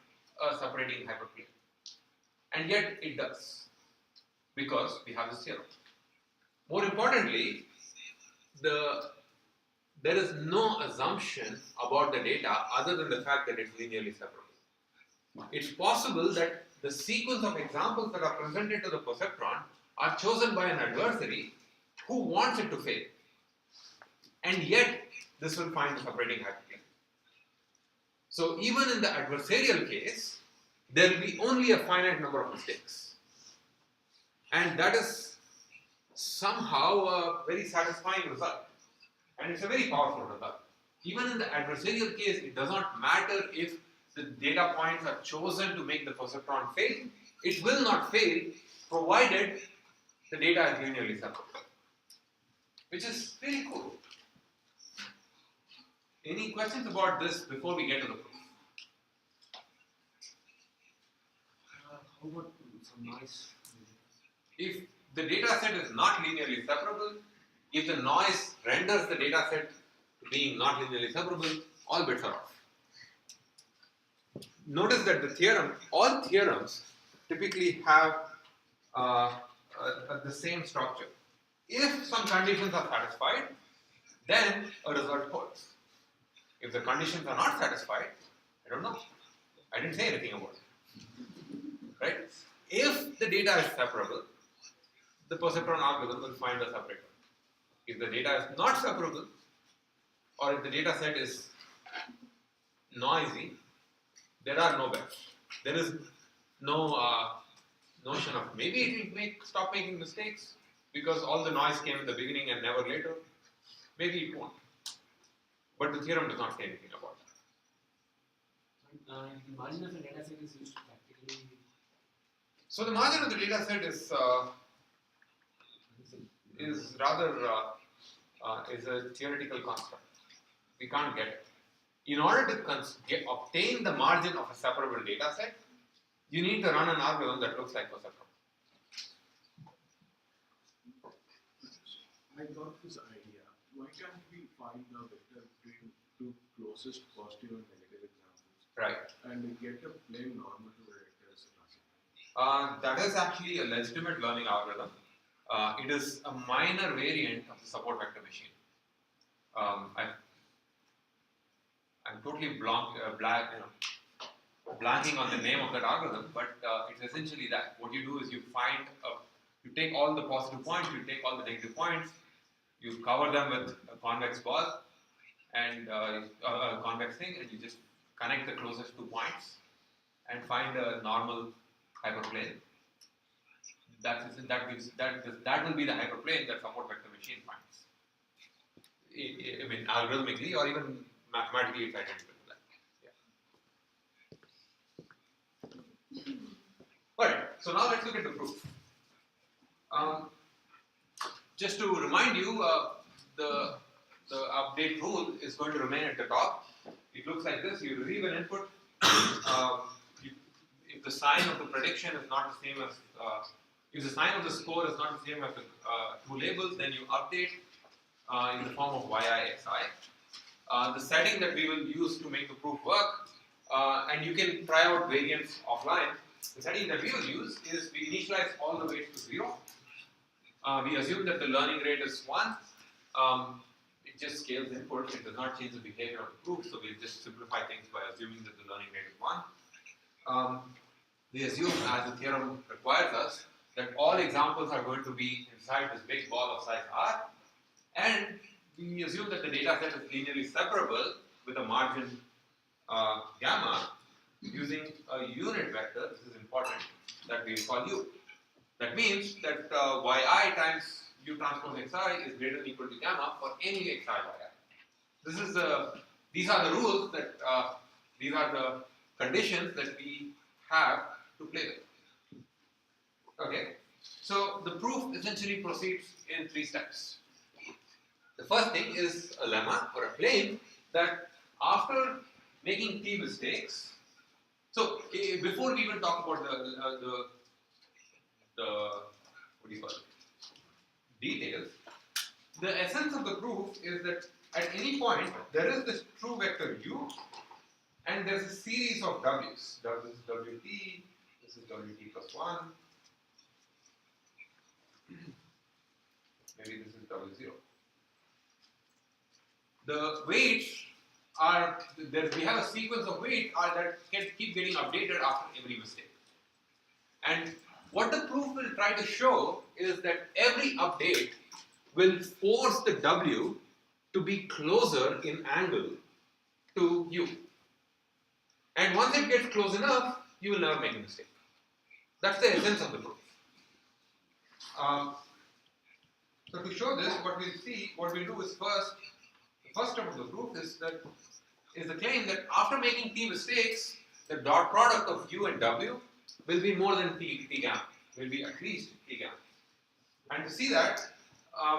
a separating hyperplane. And yet it does, because we have this theorem. More importantly, there is no assumption about the data other than the fact that it's linearly separable. It's possible that the sequence of examples that are presented to the perceptron are chosen by an adversary who wants it to fail. And yet, this will find the separating hyperplane. So even in the adversarial case, there will be only a finite number of mistakes. And that is somehow a very satisfying result. And it's a very powerful result. Even in the adversarial case, it does not matter if the data points are chosen to make the perceptron fail. It will not fail provided the data is linearly separable. Which is really cool. Any questions about this before we get to the proof? How about some noise? If the data set is not linearly separable, if the noise renders the data set being not linearly separable, all bets are off. Notice that the theorem, all theorems typically have the same structure. If some conditions are satisfied, then a result holds. If the conditions are not satisfied, I don't know. I didn't say anything about it. Right? If the data is separable, the perceptron algorithm will find a separator. If the data is not separable, or if the data set is noisy, there are no bets. There is no notion of maybe it will stop making mistakes because all the noise came in the beginning and never later. Maybe it won't. But the theorem does not say anything about The margin of a data set is used practically. So the margin of the data set is rather is a theoretical construct. We can't get it. In order to obtain the margin of a separable data set, you need to run an algorithm that looks like perceptron. I got this idea. Why can't we find the vector between two closest positive and negative examples? Right. And get a plane normal to the vectors That is actually a legitimate learning algorithm. It is a minor variant of the support vector machine. I'm totally blanking on the name of that algorithm, but it's essentially that. What you do is you take all the positive points, you take all the negative points, you cover them with a convex ball and a convex thing, and you just connect the closest 2 points and find a normal hyperplane. That will be the hyperplane that support vector machine finds. I mean, algorithmically or even mathematically, it's identical to that. Yeah. Alright, so now let's look at the proof. Just to remind you, the update rule is going to remain at the top. It looks like this. You receive an input. If the sign of the prediction is not the same as, if the sign of the score is not the same as the two labels, then you update in the form of YIXI. The setting that we will use to make the proof work, and you can try out variants offline. The setting that we will use is we initialize all the weights to 0. We assume that the learning rate is 1. It just scales inputs. It does not change the behavior of the proof, so we just simplify things by assuming that the learning rate is 1. We assume, as the theorem requires us, that all examples are going to be inside this big ball of size R, and we assume that the data set is linearly separable with a margin gamma using a unit vector. This is important, that we call U. That means that yi times u transpose xi is greater than or equal to gamma for any xi yi. These are the rules that these are the conditions that we have to play with. Okay, so the proof essentially proceeds in 3 steps. The first thing is a lemma or a claim that after making t mistakes, so before we even talk about the what do you call it, details, the essence of the proof is that at any point there is this true vector u, and there's a series of w's. This is wt, this is wt plus 1, maybe this is w0. The weights are, we have a sequence of weights that can keep getting updated after every mistake. And what the proof will try to show is that every update will force the w to be closer in angle to u. And once it gets close enough, you will never make a mistake. That's the essence of the proof. So to show this, what we'll do is first, the first step of the proof is the claim that after making t mistakes, the dot product of u and w will be more than t gamma, will be at least t gamma. And to see that,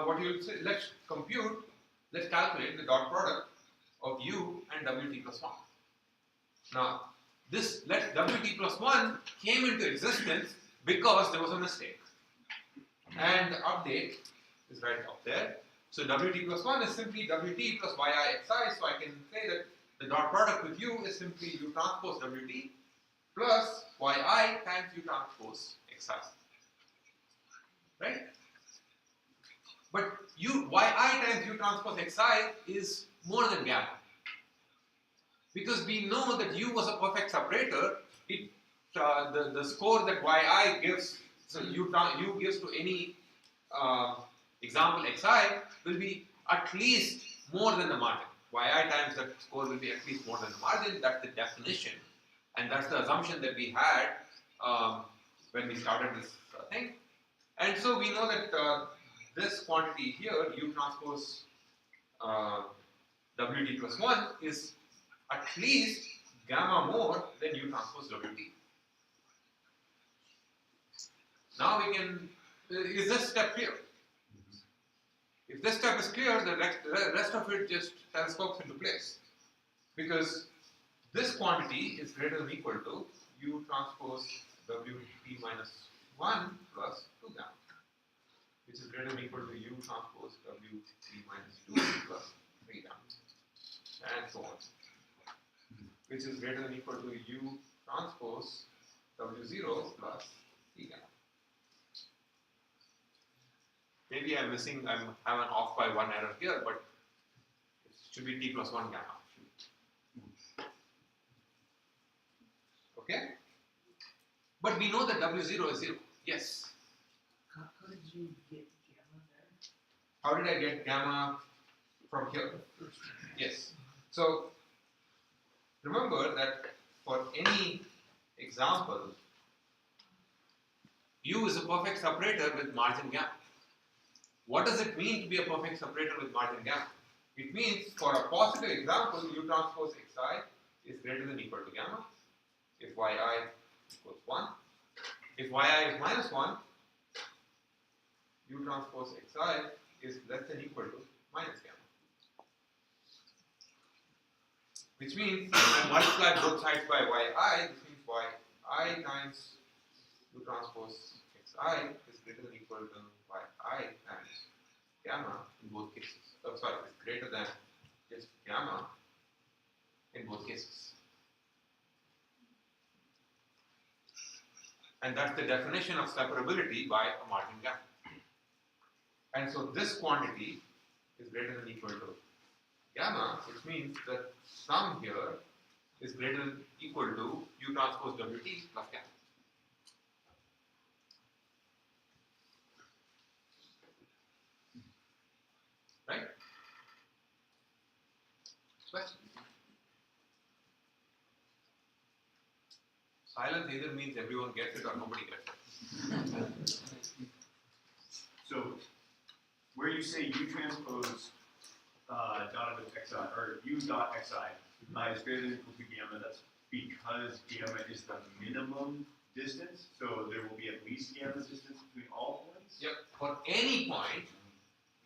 what you'll say, let's calculate the dot product of u and wt plus 1. Now, this wt plus 1 came into existence because there was a mistake. And the update is right up there. So wt plus 1 is simply wt plus yixi, so I can say that the dot product with u is simply u transpose wt plus yi times u transpose xi. Right? But yi times u transpose xi is more than gamma. Because we know that u was a perfect separator, the score that yi gives, so u gives to any example xi will be at least more than the margin. Yi times that score will be at least more than the margin. That's the definition, and that's the assumption that we had when we started this thing. And so we know that this quantity here, u transpose wt plus 1, is at least gamma more than U transpose WT. Now we can, is this step clear? If this step is clear, the rest of it just telescopes into place. Because this quantity is greater than or equal to U transpose WT minus 1 plus 2 gamma, which is greater than or equal to U transpose WT minus 2 plus 3 gamma, and so on, which is greater than or equal to U transpose W0 plus 3 gamma. Maybe I'm an off by one error here, but it should be T plus 1 gamma. Okay? But we know that W0 is 0. Yes? How did you get gamma there? How did I get gamma from here? Yes. So, remember that for any example, U is a perfect separator with margin gamma. What does it mean to be a perfect separator with margin gamma? It means for a positive example, U transpose Xi is greater than or equal to gamma if Yi equals 1. If Yi is minus 1, U transpose Xi is less than or equal to minus gamma. Which means I multiply both sides by Yi, this means Yi times U transpose Xi is greater than or equal to Yi times gamma in both cases. Oh, sorry, it's greater than just gamma in both cases. And that's the definition of separability by a margin gamma. And so this quantity is greater than or equal to gamma, which means that sum here is greater than or equal to U transpose WT plus gamma. Right? Question? Silence either means everyone gets it or nobody gets it. So, where you say U transpose dot of xi, or U dot xi is greater than or equal to gamma, that's because gamma is the minimum distance, so there will be at least gamma distance between all points? Yep. For any point,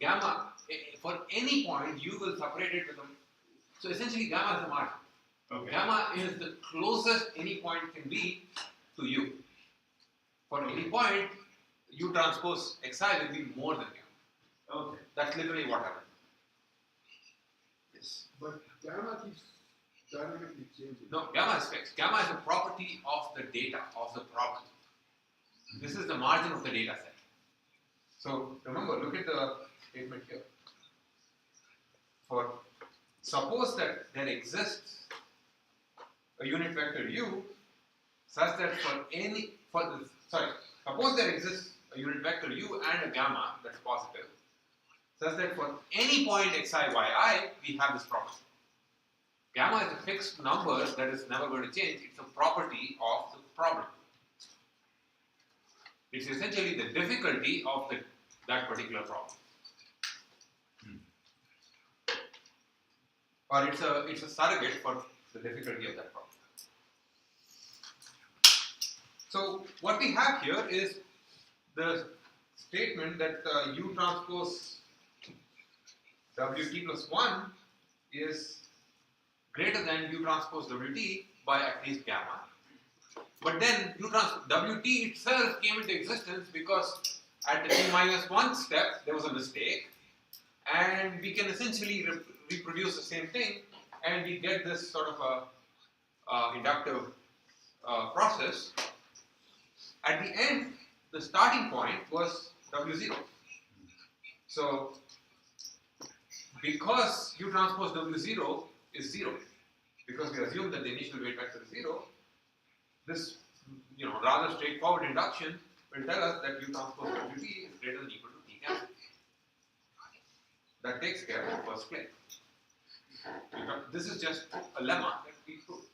gamma, for any point, you will separate it with a, so essentially gamma is the margin. Okay. Gamma is the closest any point can be to U. For any point, U transpose Xi will be more than gamma. Okay. That's literally what happened. Yes. But gamma keeps dynamically changing. No, gamma is fixed. Gamma is a property of the data, of the problem. This is the margin of the data set. So remember, look at the statement here. For suppose that there exists a unit vector U such that suppose there exists a unit vector U and a gamma that's positive, such that for any point xi, yi, we have this property. Gamma is a fixed number that is never going to change. It's a property of the problem. It's essentially the difficulty of that particular problem. Or it's a surrogate for the difficulty of that problem. So what we have here is the statement that U transpose WT plus 1 is greater than U transpose WT by at least gamma. But then WT itself came into existence because at the T minus 1 step there was a mistake, and we can essentially reproduce the same thing, and we get this sort of a inductive process. At the end, the starting point was W0. So, because U transpose W0 is 0, because we assume that the initial weight vector is 0, this rather straightforward induction will tell us that U transpose WT is greater than or equal to T gamma. That takes care of the first claim. This is just a lemma that we prove.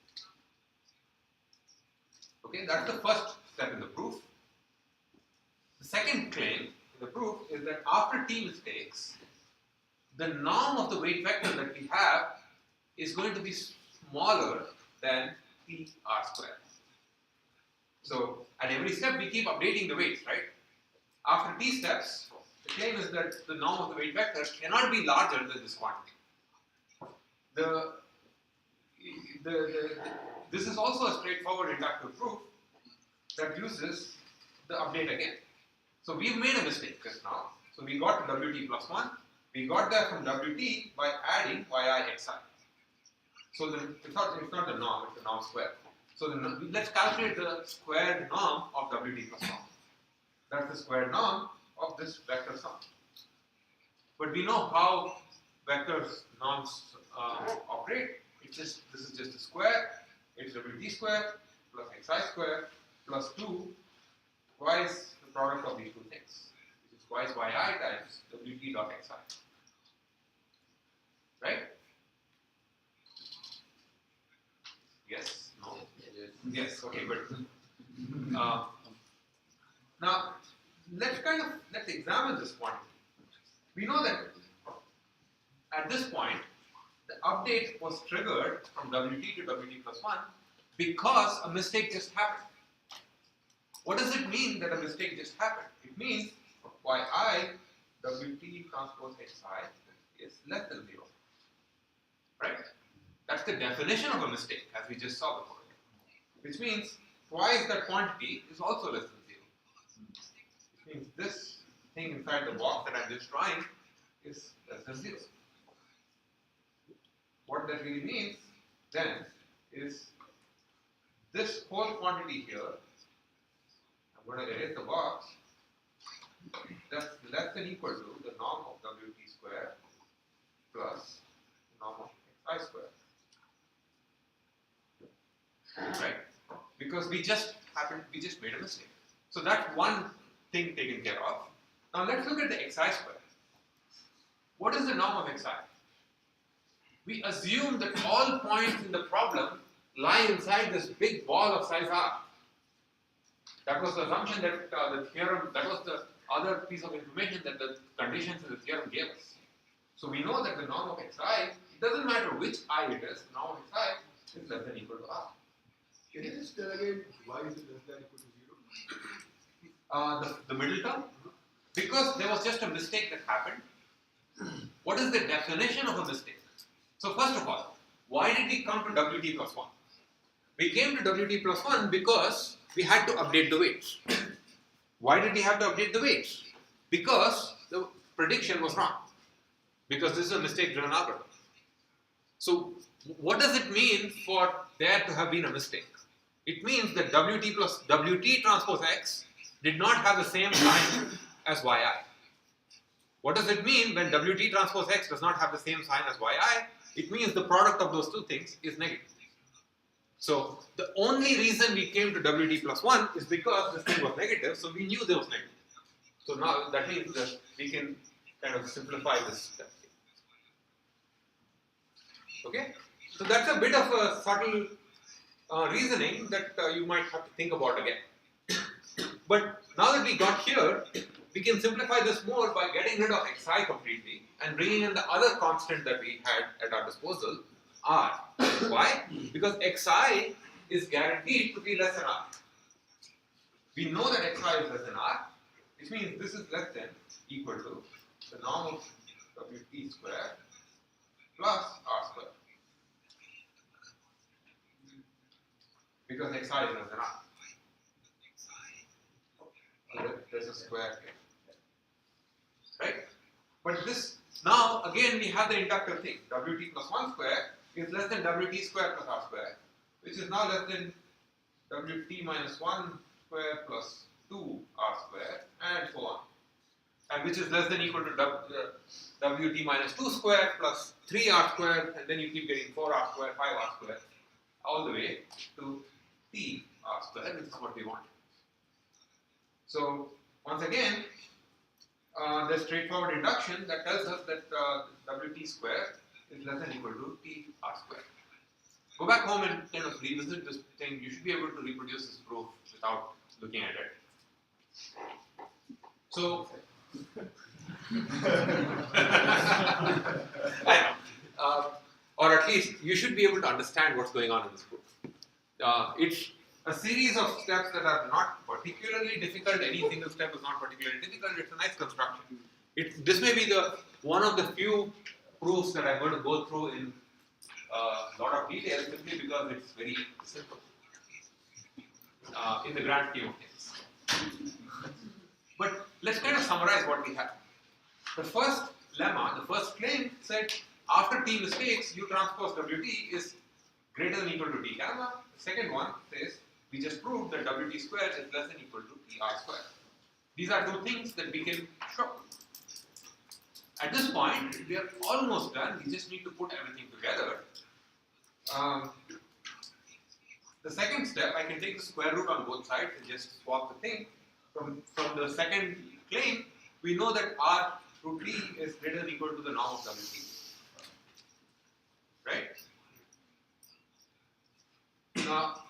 Okay, that's the first step in the proof. The second claim in the proof is that after T mistakes, the norm of the weight vector that we have is going to be smaller than T R square. So at every step we keep updating the weights, right? After T steps, the claim is that the norm of the weight vector cannot be larger than this quantity. This is also a straightforward inductive proof that uses the update again. So we've made a mistake just now. So we got to Wt plus 1. We got there from Wt by adding yi xi. So it's not the norm, it's the norm square. So let's calculate the squared norm of Wt plus 1. That's the squared norm of this vector sum. But we know how vectors norms operate. This is just a square. It's Wt square plus xi square plus 2 twice the product of these two things, which is twice yi times Wt dot xi. Right? Yes? No? Yes. Okay. Good. Now let's examine this quantity. We know that at this point the update was triggered from Wt to Wt plus 1 because a mistake just happened. What does it mean that a mistake just happened? It means yi Wt transpose xi is less than 0. Right? That's the definition of a mistake, as we just saw before. Which means twice that quantity is also less than 0. Which means this thing inside the box that I'm just drawing is less than 0. What that really means then is this whole quantity here, I'm going to erase the box, that's less than equal to the norm of Wt square plus the norm of xi square. Right? Because we just made a mistake. So that's one thing taken care of. Now let's look at the xi square. What is the norm of xi? We assume that all points in the problem lie inside this big ball of size r. That was the assumption that the theorem, that was the other piece of information that the conditions in the theorem gave us. So we know that the norm of xi, it doesn't matter which I it is, the norm of xi is less than equal to r. Can you just tell again why is it less than equal to 0? The middle term? Because there was just a mistake that happened. What is the definition of a mistake? So first of all, why did we come to Wt plus 1? We came to Wt plus 1 because we had to update the weights. Why did we have to update the weights? Because the prediction was wrong. Because this is a mistake-driven algorithm. So what does it mean for there to have been a mistake? It means that Wt plus Wt transpose x did not have the same sign as yi. What does it mean when Wt transpose x does not have the same sign as yi? It means the product of those two things is negative. So the only reason we came to Wt plus 1 is because this thing was negative, so we knew there was negative. So now that means that we can kind of simplify this step. Okay? So that's a bit of a subtle reasoning that you might have to think about again. But now that we got here, we can simplify this more by getting rid of xi completely and bringing in the other constant that we had at our disposal, r. Why? Because xi is guaranteed to be less than r. We know that xi is less than r, which means this is less than equal to the norm of Wt square plus r square. Because xi is less than r. There's a square here. Right? But this, now again we have the inductor thing. Wt plus 1 square is less than Wt square plus r square, which is now less than Wt minus 1 square plus 2 r square, and so on. And which is less than equal to Wt minus 2 square plus 3 r square, and then you keep getting 4 r square, 5 r square, all the way to T r square, which is what we want. So once again, there's straightforward induction that tells us that Wt square is less than equal to T r square. Go back home and kind of revisit this thing. You should be able to reproduce this proof without looking at it. So, I know. Or at least you should be able to understand what's going on in this proof. It's a series of steps that are not particularly difficult. Any single step is not particularly difficult. It's a nice construction. This may be one of the few proofs that I'm going to go through in a lot of detail simply because it's very simple in the grand scheme of things. But let's kind of summarize what we have. The first lemma, the first claim said after t mistakes, u transpose wt is greater than or equal to t gamma. The second one says we just proved that wt squared is less than or equal to tr squared. These are two things that we can show. At this point, we are almost done. We just need to put everything together. The second step, I can take the square root on both sides and just swap the thing. From the second claim, we know that r root t is greater than or equal to the norm of wt. Right? Now,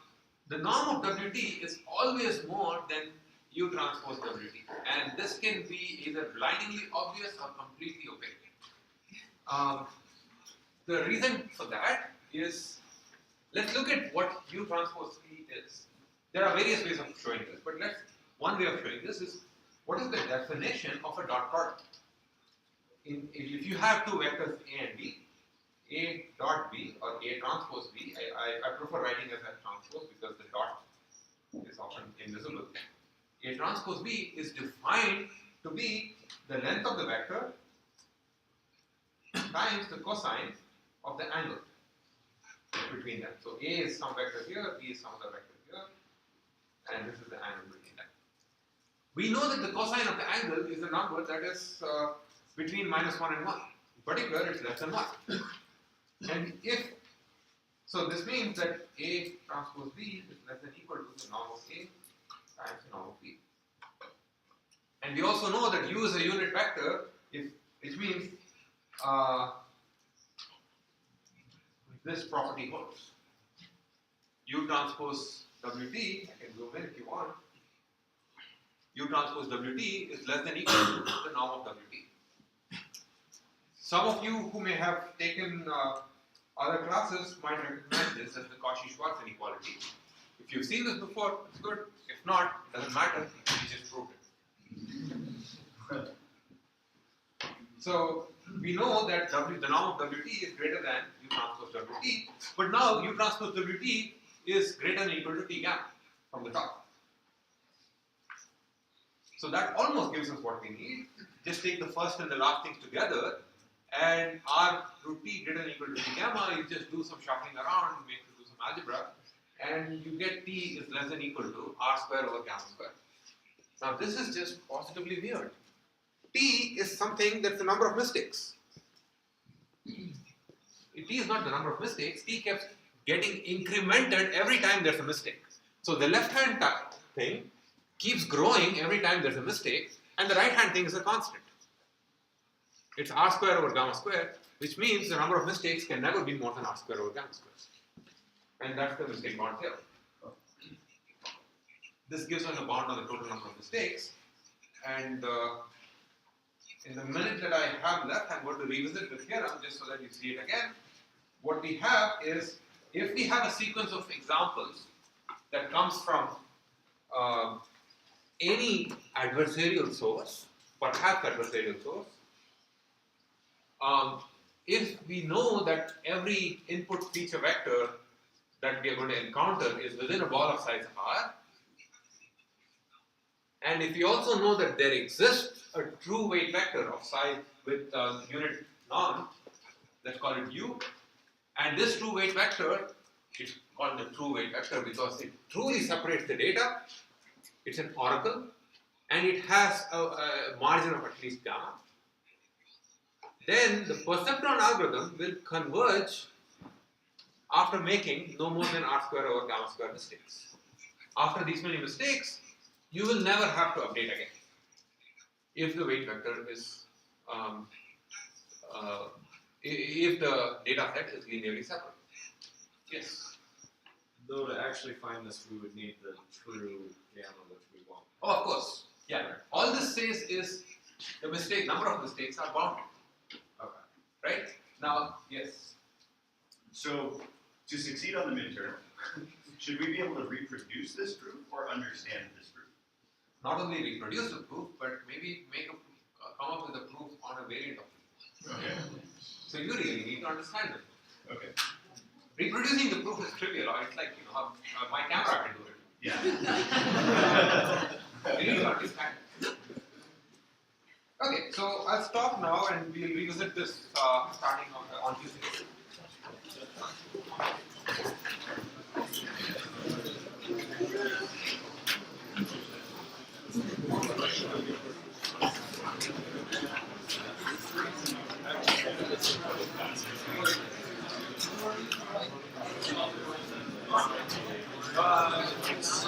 the norm of wt is always more than u transpose wt, and this can be either blindingly obvious or completely opaque. The reason for that is, let's look at what u transpose t is. There are various ways of showing this, but one way of showing this is what is the definition of a dot product. If you have two vectors a and b, a dot b or a transpose b, I prefer writing as a transpose because the dot is often invisible. A transpose b is defined to be the length of the vector times the cosine of the angle between them. So a is some vector here, b is some other vector here, and this is the angle between them. We know that the cosine of the angle is a number that is between -1 and 1. In particular, it's less than 1. And so this means that A transpose B is less than or equal to the norm of A times the norm of B. And we also know that U is a unit vector, which means this property holds. U transpose WT, I can zoom in if you want, U transpose WT is less than or equal to the norm of WT. Some of you who may have taken other classes might recognize this as the Cauchy-Schwarz inequality. If you've seen this before, it's good. If not, it doesn't matter. We just proved it. So we know that the norm of WT is greater than U transpose WT, but now U transpose WT is greater than or equal to T gamma from the top. So that almost gives us what we need. Just take the first and the last things together, and r root t greater than or equal to T gamma, you just do some shuffling around, do some algebra, and you get T is less than or equal to r square over gamma square. Now this is just positively weird. T is something that's the number of mistakes. T is not the number of mistakes. T keeps getting incremented every time there's a mistake. So the left hand thing keeps growing every time there's a mistake, and the right hand thing is a constant. It's r square over gamma square, which means the number of mistakes can never be more than r square over gamma square. And that's the mistake bound theorem. This gives us a bound on the total number of mistakes, and in the minute that I have left, I'm going to revisit the theorem just so that you see it again. What we have is, if we have a sequence of examples that comes from any adversarial source, perhaps adversarial source, if we know that every input feature vector that we are going to encounter is within a ball of size r, and if we also know that there exists a true weight vector of size with unit norm, let's call it u, and this true weight vector, it's called the true weight vector because it truly separates the data, it's an oracle, and it has a margin of at least gamma, then the perceptron algorithm will converge after making no more than r square over gamma square mistakes. After these many mistakes, you will never have to update again if the weight vector is, if the data set is linearly separate. Yes? Though to actually find this, we would need the true gamma, which we want. Oh, of course. Yeah. All this says is the number of mistakes are bounded. Okay. Right? Now, yes. So to succeed on the midterm, should we be able to reproduce this proof or understand this proof? Not only reproduce the proof, but maybe come up with a proof on a variant of it. Okay. So you really need to understand it. Okay. Reproducing the proof is trivial. It's like, my camera can do it. Yeah. You need to understand it. Okay, so I'll stop now and we'll revisit this starting on Tuesday. Thanks.